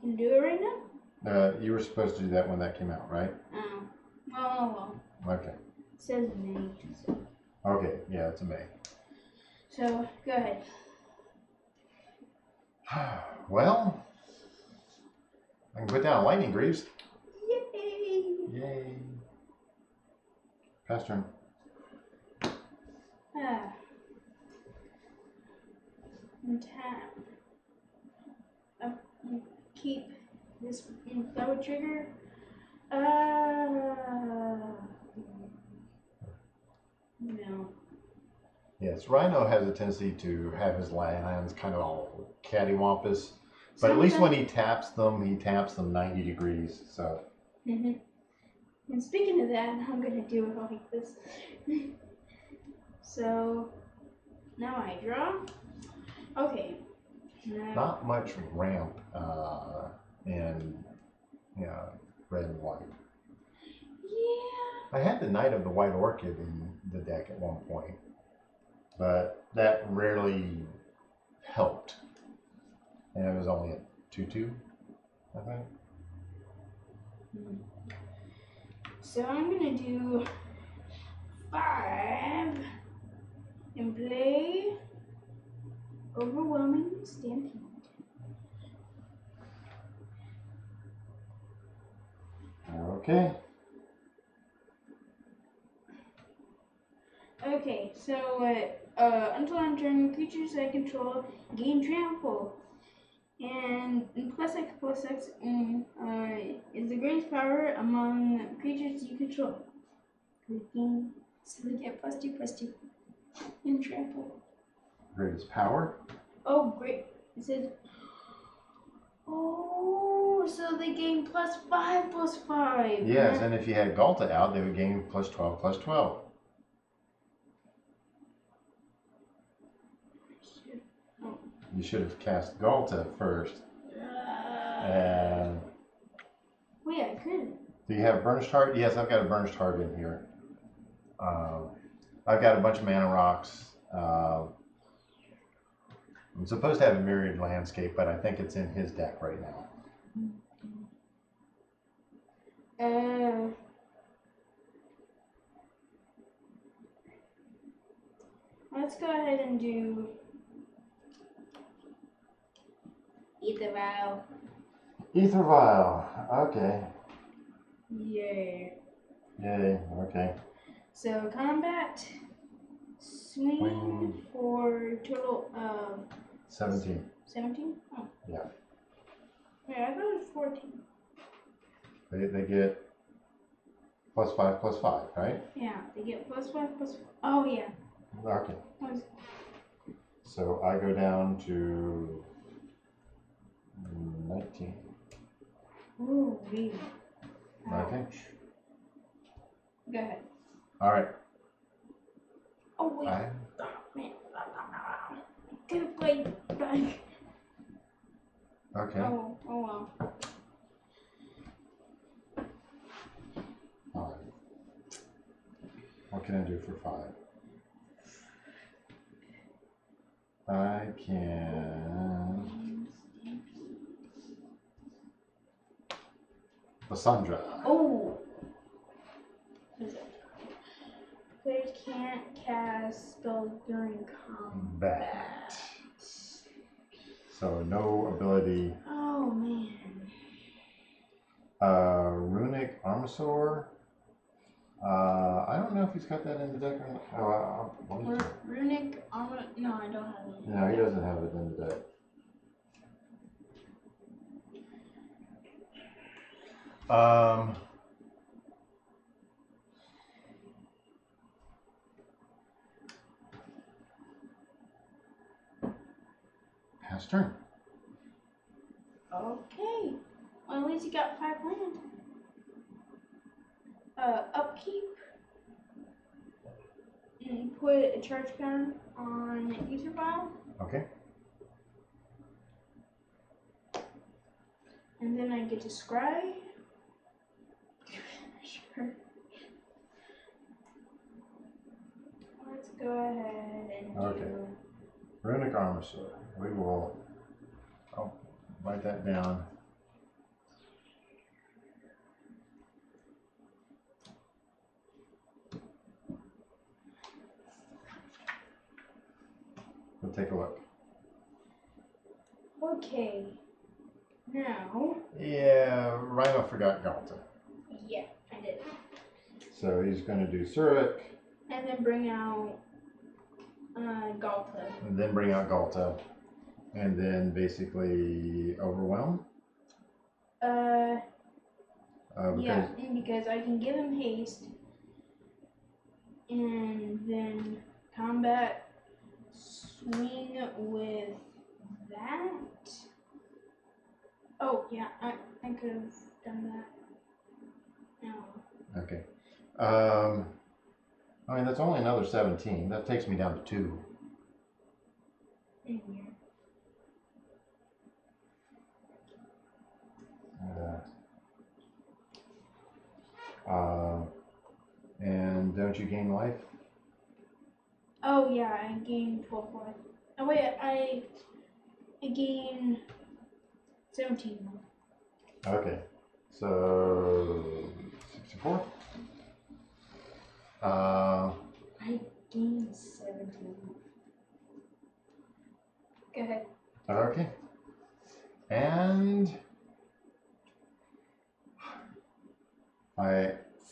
can do it right now? You were supposed to do that when that came out, right? Oh. Well. Okay. It says Mage. So. Okay, yeah, it's a May. So, go ahead. Well, I can put down Lightning Greaves. Yay! Yay. Pass turn. And tap. Keep this throw trigger. No. Yes, Rhino has a tendency to have his lands kind of all cattywampus. But at least when he taps them 90 degrees. So. And speaking of that, I'm gonna do it like this. So now I draw. Okay. Now. Not much ramp in red and white. Yeah. I had the Knight of the White Orchid in the deck at one point, but that rarely helped. And it was only a 2/2, I think. So I'm gonna do 5 and play Overwhelming Stampede. Okay. Okay, so until I'm turning, creatures I control gain trample. And +X is the greatest power among creatures you control. So they get +2/+2 in trample. Greatest power. Oh, great. It says, oh, so they gain +5/+5. Yes, and if you had Ghalta out, they would gain +12/+12. You should have cast Ghalta first. And wait, I couldn't. do you have Burnished Heart? Yes, I've got a Burnished Heart in here. I've got a bunch of mana rocks. I'm supposed to have a Myriad Landscape, but I think it's in his deck right now. Let's go ahead and do Ether Vial. Ether Vial. Okay. Yay. Yay. Okay. So combat swing for total 17. 17? Oh. Yeah. Wait, I thought it was 14. They get +5/+5, right? Yeah, they get +5/+5. Oh yeah. Okay. So I go down to 19. Ooh, wee. Okay. Go ahead. All right. Oh wait. Oh, man. Could have played back. Okay. Oh well. All right. What can I do for 5? I can. Lysandra. Oh. What is it? Players can't cast spells during combat. So no ability. Oh man. Runic Armasaur. I don't know if he's got that in the deck or not. Runic armor? No, I don't have it. No, he doesn't have it in the deck. Pass turn. Okay. Well, at least you got 5 land. Upkeep. And put a charge counter on Ether Vial. Okay. And then I get to scry. Sure. Let's go ahead and do. Runic Armasaur. We will. I'll write that down. We'll take a look. Okay. Now. Yeah, Rhino forgot Ghalta. Yeah, I did. So he's going to do Surik. And then bring out Ghalta. And then bring out Ghalta. And then basically overwhelm. Yeah, because I can give him haste. And then combat swing with that. Oh, yeah, I could have done that. No. Okay. I mean, that's only another 17. That takes me down to 2. In here. And don't you gain life? Oh, yeah, I gain 12 life. Oh, wait, I gain 17 life. Okay. So 64. I gain 17. Go ahead. Okay. And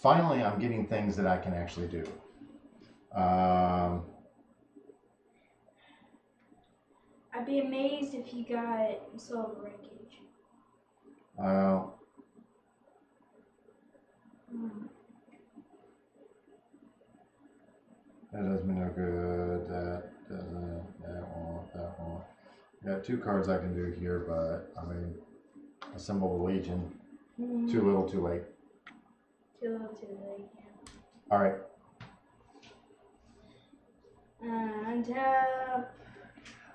I'm getting things that I can actually do. I'd be amazed if you got Silver Wreckage. That does me no good. That doesn't. That won't. That won't. Got 2 cards I can do here, but I mean, Assemble the Legion. Too little, too late. Too little, too late. Yeah. All right. Untap.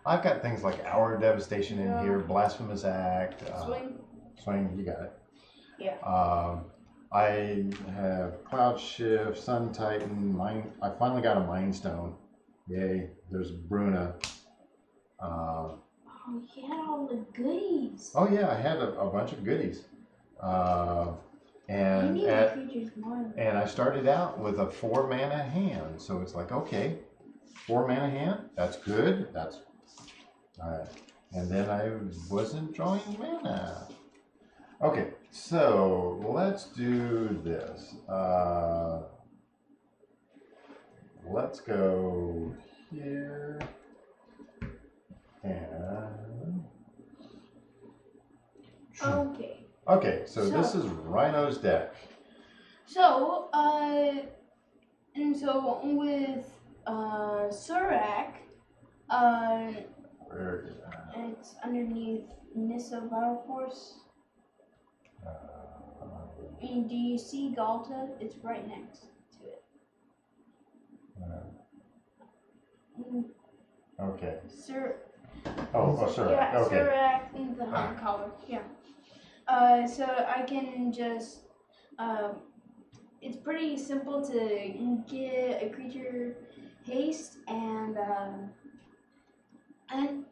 I've got things like Hour of Devastation in here, Blasphemous Act. Swing. Swing, you got it. Yeah. I have Cloud Shift, Sun Titan, Mine. I finally got a Mind Stone. Yay! There's Bruna. Oh, you had all the goodies. Oh yeah, I had a bunch of goodies. And I started out with a 4 mana hand, so it's like, okay, 4 mana hand, that's good. That's all right. And then I wasn't drawing mana. Okay, so let's do this. Let's go here and okay. Okay, so this is Rhino's deck. So, and so with Surak, Where is that? it's underneath Nissa Battle Force. And do you see Ghalta? It's right next to it. Okay. Surak. Yeah, okay. Surak in the color. Yeah. So I can just, it's pretty simple to get a creature haste and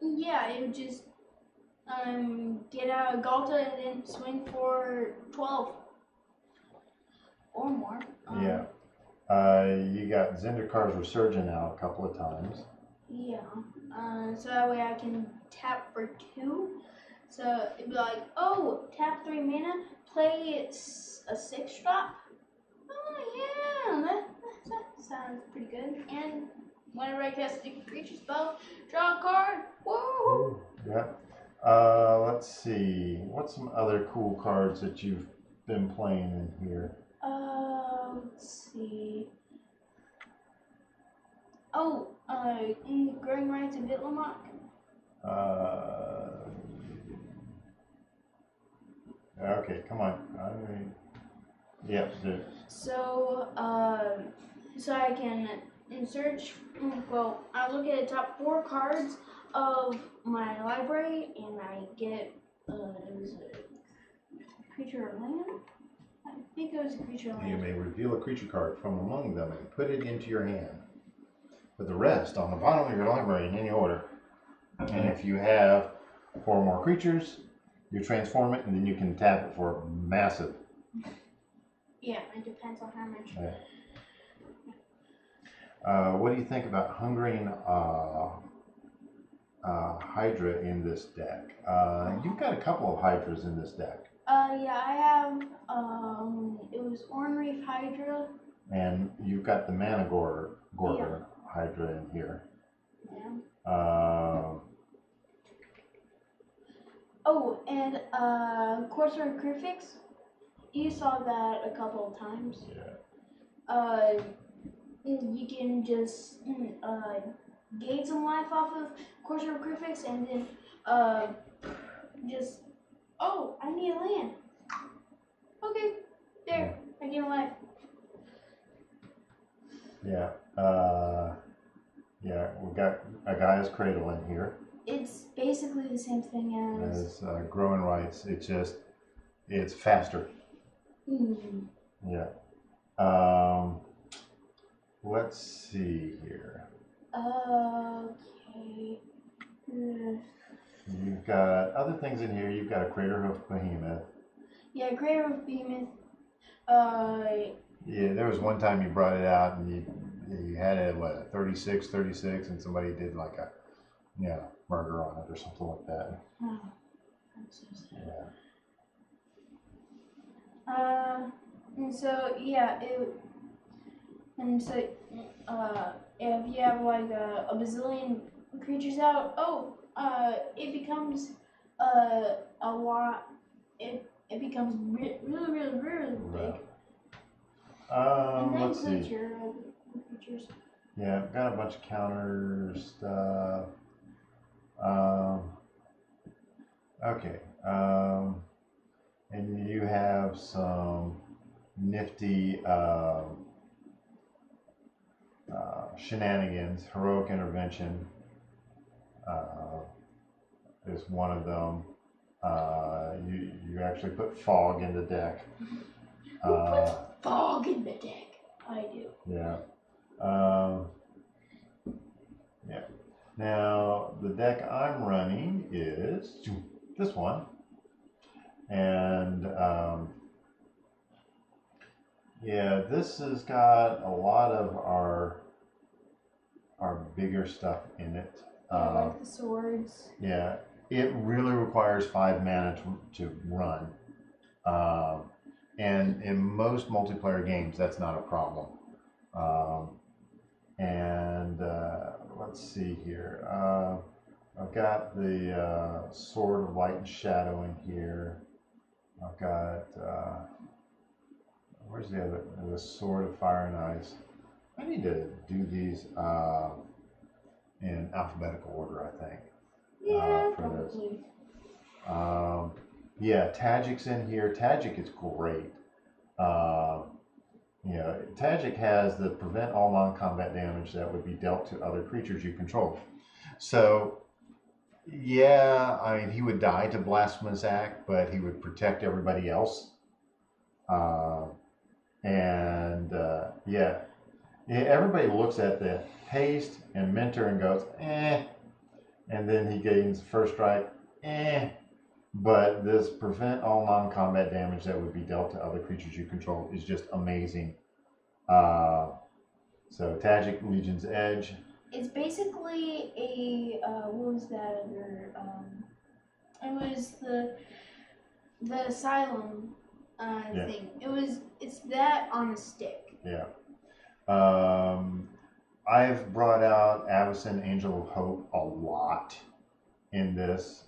yeah, it would just get out of Ghalta and then swing for 12 or more. Yeah. You got Zendikar's Resurgent out a couple of times. Yeah. So that way I can tap for 2. So it'd be like, oh, tap 3 mana, play a 6-drop. Oh yeah, that sounds pretty good. And whenever I cast a creature spell, draw a card. Whoa! Yeah. Let's see. What's some other cool cards that you've been playing in here? Let's see. Oh, Growing Rights of Vitlamok. Okay, come on. Yeah. So, so I can search. Well, I look at the top 4 cards of my library, and I get it was a creature or land. I think it was a creature or land. You may reveal a creature card from among them and put it into your hand. Put the rest on the bottom of your library in any order. And if you have 4 or more creatures, you transform it, and then you can tap it for massive. Yeah, it depends on how much. Yeah. What do you think about Hungering Hydra in this deck? You've got a couple of Hydras in this deck. Yeah, I have, it was Ornreef Hydra. And you've got the Mana Gorger Hydra in here. Yeah. Oh, and Courser of Crufix. You saw that a couple of times. Yeah. You can just gain some life off of Courser of Crufix, and then just, oh, I need a land. Okay, there, I gain a life. Yeah. Yeah, we've got a Gaia's Cradle in here. It's basically the same thing as Growing Rights. It's faster. Mm. Yeah. Let's see here. Okay. You've got other things in here. You've got a Craterhoof Behemoth. Yeah, Craterhoof Behemoth. Yeah, there was one time you brought it out and you had it at 36, and somebody did like a murder on it or something like that. Oh, that's so sad. Yeah. And so yeah, if you have like a bazillion creatures out, it becomes a lot. It becomes really big. And that Let's includes see. your creatures. Yeah, I've got a bunch of counter stuff. Okay. And you have some nifty shenanigans. Heroic Intervention is one of them. You actually put Fog in the deck. Who puts fog in the deck? I do. Yeah. Yeah. Now, the deck I'm running is this one. And yeah, this has got a lot of our bigger stuff in it. Like the swords. Yeah, it really requires 5 mana to run. And in most multiplayer games, that's not a problem. Let's see here. I've got the Sword of Light and Shadow in here. I've got, where's the other, the Sword of Fire and Ice. I need to do these in alphabetical order, I think. Yeah, for probably. this. Yeah, Tagic's in here. Tagic is great. Yeah, Tagic has the prevent all non-combat damage that would be dealt to other creatures you control. So, yeah, I mean, he would die to Blasphemous Act, but he would protect everybody else. Yeah, everybody looks at the haste and mentor and goes, eh. And then he gains first strike, eh. But this prevent all non-combat damage that would be dealt to other creatures you control is just amazing. So Tagic, Legion's Edge. It's basically a what was that other? It was the Asylum thing. It's that on a stick. Yeah. I've brought out Avacyn, Angel of Hope a lot in this.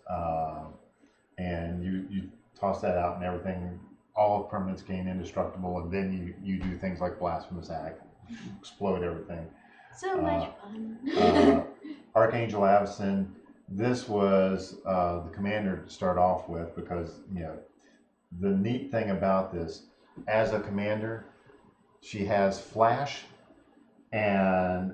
And you toss that out and everything, all of permanents gain indestructible, and then you do things like Blasphemous Act, explode everything. So much fun. Archangel Avacyn, this was the commander to start off with, because the neat thing about this, as a commander, she has flash and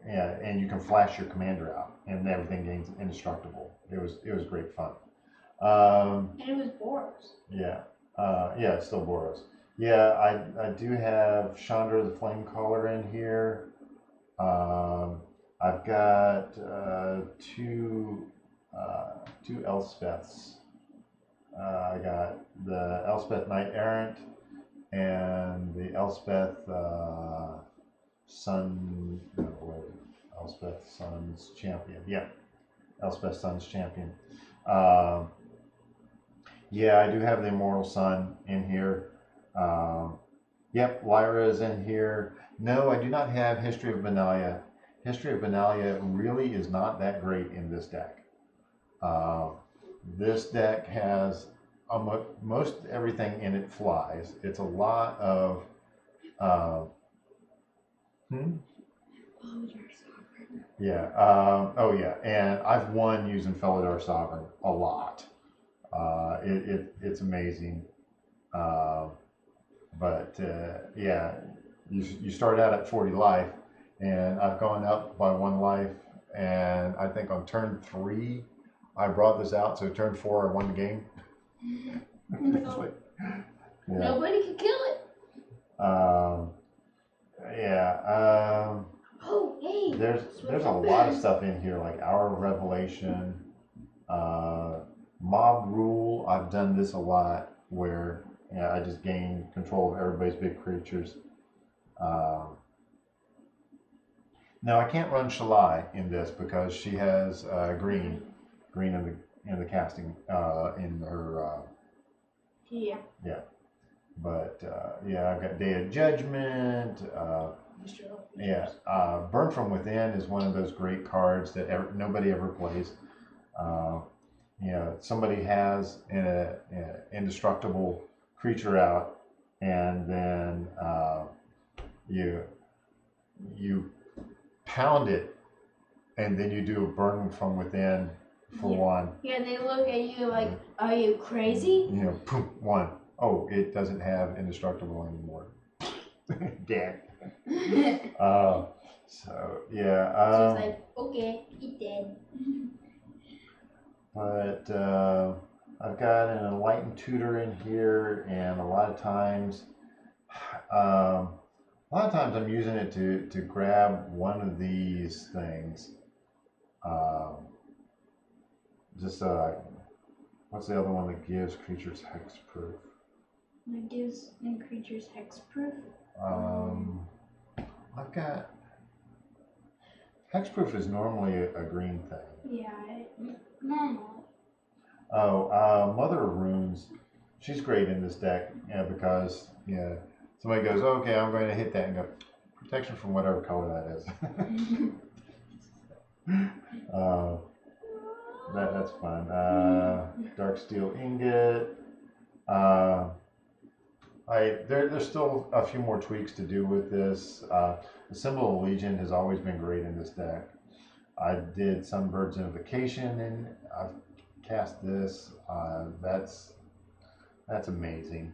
and you can flash your commander out, and everything gains indestructible. It was great fun. And it was Boros. Yeah, yeah, it's still Boros. Yeah, I do have Chandra the Flamecaller in here. I've got two Elspeths. I got the Elspeth Knight Errant and the Elspeth Elspeth Sun's Champion. Yeah, Elspeth Sun's Champion. Yeah, I do have the Immortal Sun in here. Yep, Lyra is in here. No, I do not have History of Benalia. History of Benalia really is not that great in this deck. This deck has most everything in it flies. It's a lot of yeah. Oh yeah, and I've won using Felidar Sovereign a lot. It's amazing. Yeah, you start out at 40 life, and I've gone up by 1 life, and I think on turn 3 I brought this out, so turn 4 I won the game. No. Yeah. Nobody could kill it. Yeah. Oh, hey. There's a lot of stuff in here, like Hour of Revelation, Mob Rule. I've done this a lot, where I just gain control of everybody's big creatures. Now I can't run Shalai in this because she has green in the casting in her. Yeah. Yeah. But yeah, I've got Day of Judgment. Yeah, Burn from Within is one of those great cards that nobody ever plays. Somebody has an indestructible creature out, and then you pound it, and then you do a Burn from Within for 1. Yeah, they look at you like, are you crazy? Boom, 1. Oh, it doesn't have indestructible anymore. Damn. So yeah. She's like, okay, he's dead. But I've got an enlightened tutor in here, and a lot of times I'm using it to grab one of these things. Just so I can, what's the other one that gives creatures hexproof? That gives creatures hexproof. I've got hexproof is normally a green thing. Yeah, normal. Oh, Mother of Runes. She's great in this deck, because somebody goes, okay, I'm going to hit that and go protection from whatever color that is. That's fun. Dark steel ingot. There's still a few more tweaks to do with this. The symbol of Legion has always been great in this deck. I did Sunbird's Invocation, and I've cast this. That's amazing.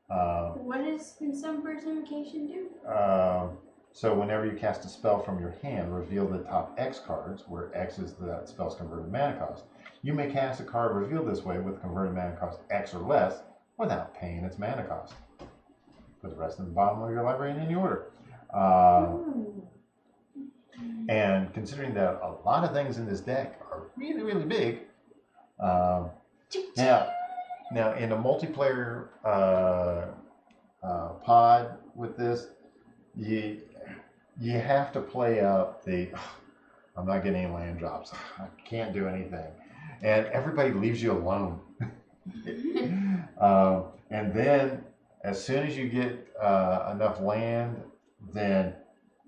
What does Sunbird's Invocation do? So whenever you cast a spell from your hand, reveal the top X cards, where X is that spell's converted mana cost. You may cast a card revealed this way with converted mana cost X or less without paying its mana cost. Put the rest in the bottom of your library in any order. And considering that a lot of things in this deck are really, really big, now in a multiplayer pod with this, you have to play up the I'm not getting any land drops, I can't do anything, and everybody leaves you alone. And then as soon as you get enough land, then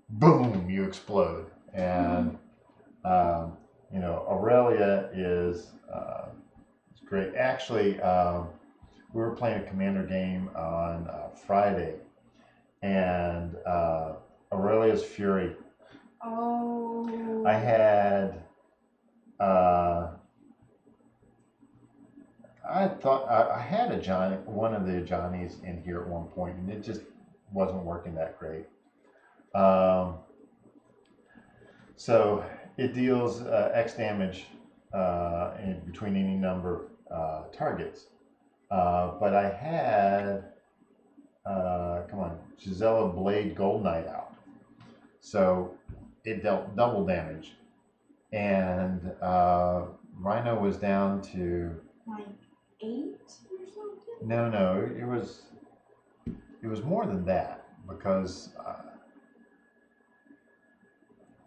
boom, you explode. And Aurelia is great. Actually, we were playing a commander game on Friday, and Aurelia's Fury. Oh. I had I had one of the Johnnies in here at one point, and it just wasn't working that great. So it deals X damage in between any number of targets. But I had Gisela Blade Gold Knight out, so it dealt double damage, and Rhino was down to like 8 or something. No, it was more than that, because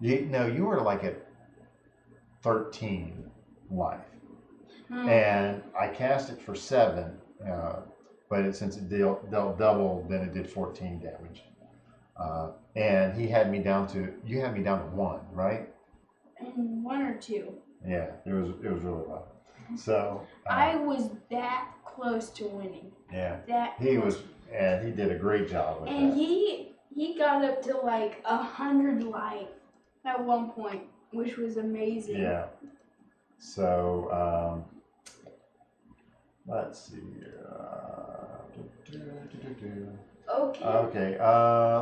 you were like at 13 life. And I cast it for 7, but since it dealt double, then it did 14 damage. And you had me down to 1, right? And 1 or 2. Yeah, it was really low. So I was that close to winning. Yeah, he did a great job with that. And he got up to like 100 life at one point, which was amazing. Yeah. So let's see here. Okay. Okay.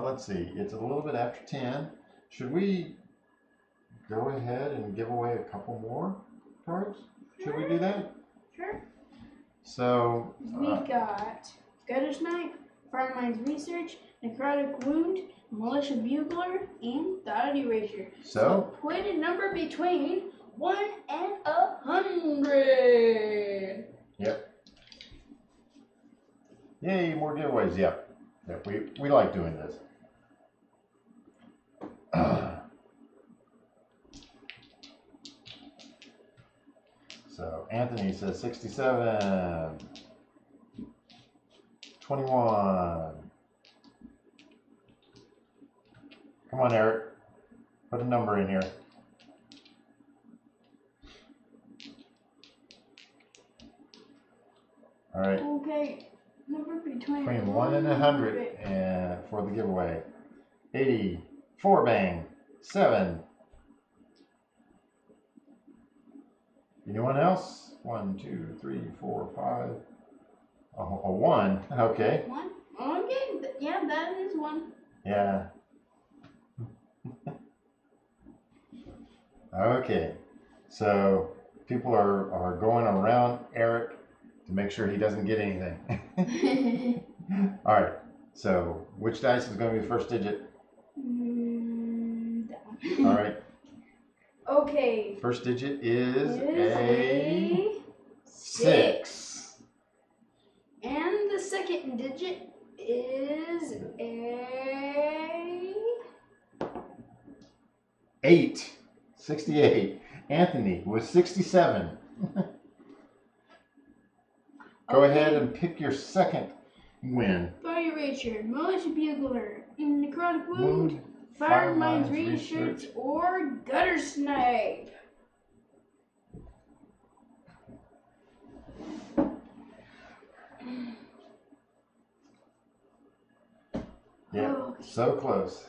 Let's see. It's a little bit after 10. Should we go ahead and give away a couple more cards? Should we do that? Sure. So we got Gutter Snipe, Firemind's Research, Necrotic Wound, Militia Bugler, and Thought Erasure. So put a number between 1 and 100. Yep. Yay, more giveaways. Yep. We like doing this. So Anthony says 67, 21. Come on, Eric. Put a number in here. All right. Okay. Number between 1 and 100 and for the giveaway. 84 bang. 7. Anyone else? 1, 2, 3, 4, 5. A 1. Okay. 1? Okay. Yeah, that is 1. Yeah. Okay. So people are going around Eric to make sure he doesn't get anything. All right. So which dice is going to be the first digit? Down. All right. Okay. First digit is a 6. And the second digit is a 8. 68. Anthony with 67. Go ahead and pick your second win. Thought Erasure, Militia Bugler, Necrotic Wound, Fire Mines Research, or Gutter Snipe. Yeah, so close.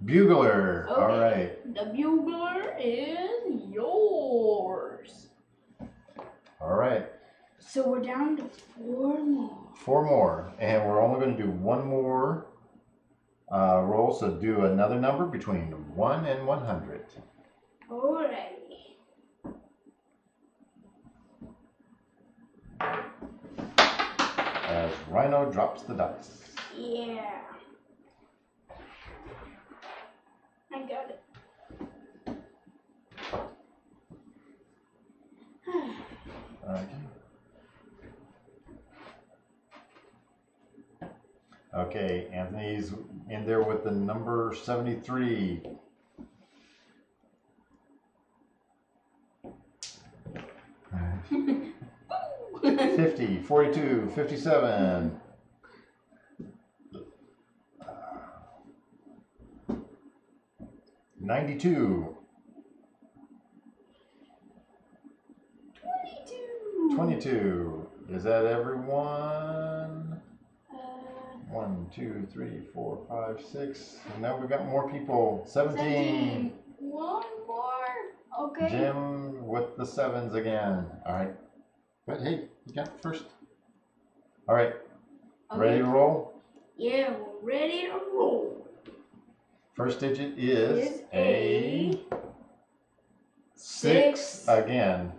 Bugler. Okay. All right. The Bugler is yours. All right. So we're down to 4 more. 4 more. And we're only going to do 1 more roll. So do another number between 1 and 100. Alrighty. As Rhino drops the dice. Yeah. I got it. Okay, Anthony's in there with the number 73. Ooh. 50, 42, 57. 92. 22. Is that everyone? 1, 2, 3, 4, 5, 6. And now we've got more people. 17. 1 more. Okay. Jim with the 7s again. All right. But hey, you got first. All right. Okay. Ready to roll? Yeah, we're ready to roll. First digit is a 6 again.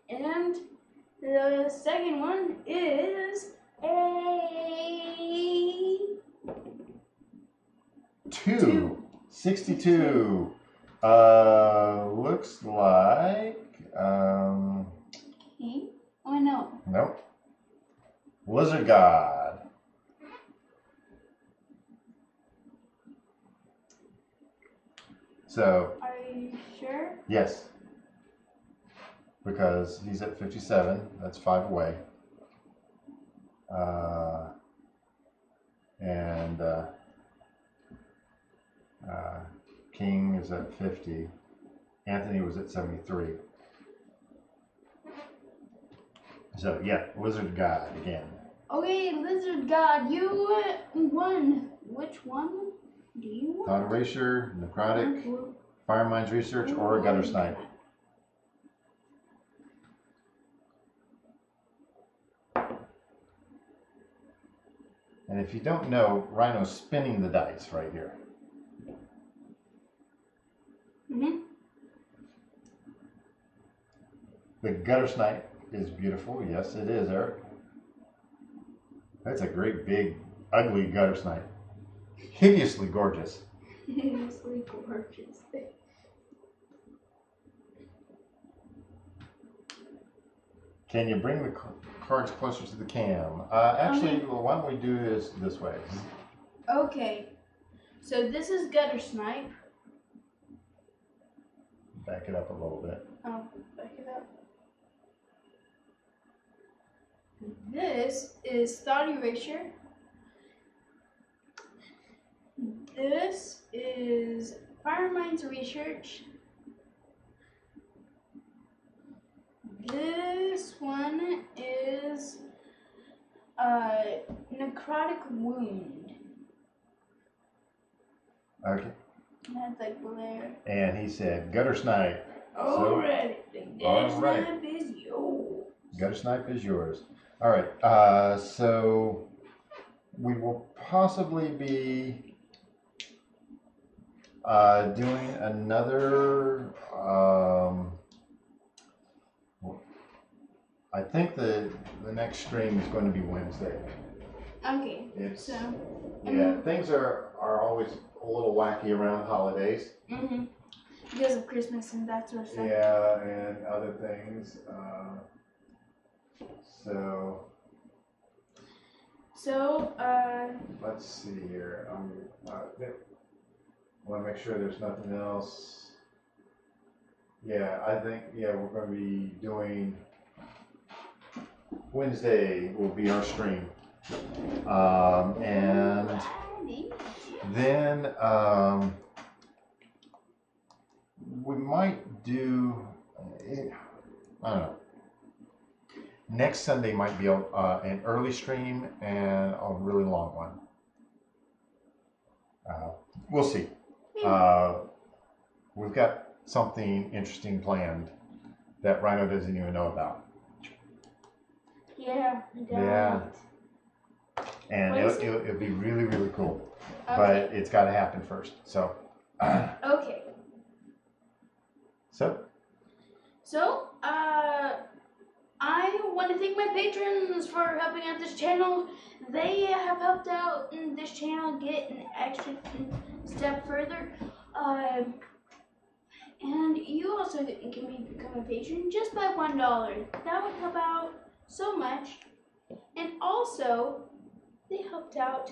And the second one is a 2. 62. Looks like Okay. Oh no. nope. Lizard God. So Are you sure? yes. Because he's at 57. That's 5 away. And King is at 50. Anthony was at 73. So yeah, Lizard God again. Okay, Lizard God, you won. Which one do you want? Thought Erasure, Necrotic, Fire Mines Research, or a Gutter Snipe. And if you don't know, Rhino's spinning the dice right here. Mm-hmm. The Gutter Snipe is beautiful. Yes, it is, Eric. That's a great, big, ugly Gutter Snipe. Hideously gorgeous. Hideously gorgeous. Can you bring the cards closer to the cam? Actually, why don't we do this way? Okay. So this is Gutter Snipe. Back it up a little bit. Oh, back it up. This is Thought Erasure. This is Fire Mines Research. This one is Necrotic Wound. Okay. That's like glare. And he said Gutter Snipe. Alright, the Gutter Snipe is yours. Gutter Snipe is yours. All right. So we will possibly be doing another. I think the next stream is going to be Wednesday. Okay. It's So. yeah, things are always a little wacky around holidays. Mhm. Because of Christmas and that sort of stuff. Yeah, and other things. So let's see here. Want to make sure there's nothing else. Yeah, I think we're going to be doing Wednesday will be our stream, and then we might do. I don't know. Next Sunday might be an early stream and a really long one. We'll see. We've got something interesting planned that Rhino doesn't even know about. Yeah. Yeah. And it'll be really, really cool. Okay. But it's got to happen first. So. Okay. So, I want to thank my patrons for helping out this channel. They have helped out in this channel get an extra step further. And you also can become a patron just by $1. That would help out so much. And also, they helped out.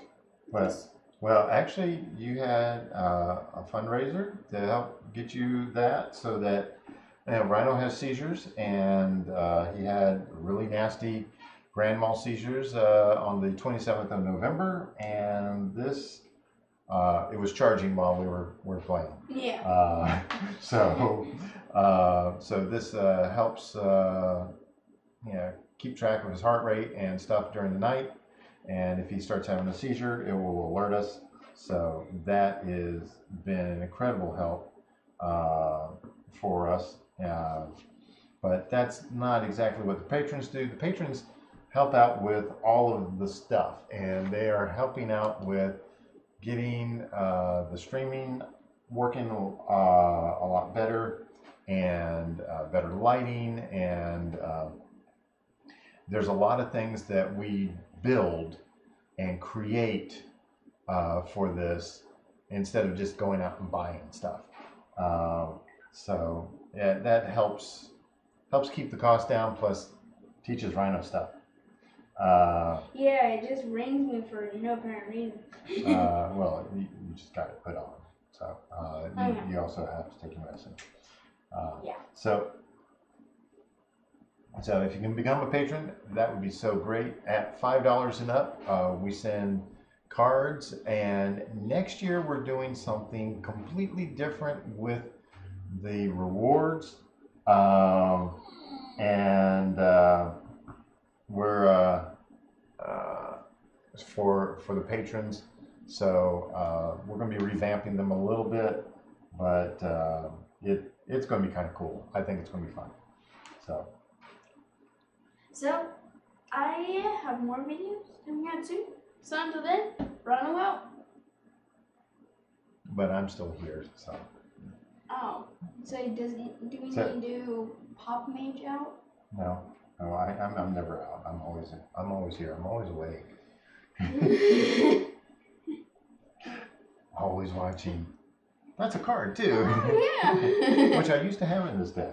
Well, actually, you had a fundraiser to help get you that, so that Rhino has seizures, and he had really nasty grand mal seizures on the 27th of November, and this it was charging while we were playing. Yeah. So this helps keep track of his heart rate and stuff during the night. And if he starts having a seizure, it will alert us. So that has been an incredible help for us. But that's not exactly what the patrons do. The patrons help out with all of the stuff, and they are helping out with getting the streaming working a lot better, and better lighting, and there's a lot of things that we build and create for this instead of just going out and buying stuff. So yeah, that helps keep the cost down, plus teaches Rhino stuff. Yeah, it just rings me for no apparent reason. Well, you just got it put on. So you also have to take your medicine. Yeah. So if you can become a patron, that would be so great. At $5 and up, we send cards, and next year we're doing something completely different with the rewards, and we're for the patrons. So we're going to be revamping them a little bit, but it's going to be kind of cool. I think it's going to be fun. So I have more videos coming out soon. So until then, run out. But I'm still here, so. Oh, so do we need to do Pop Mage out? No, I'm never out. I'm always here. I'm always awake. Always watching. That's a card too. Oh, yeah. Which I used to have in this deck.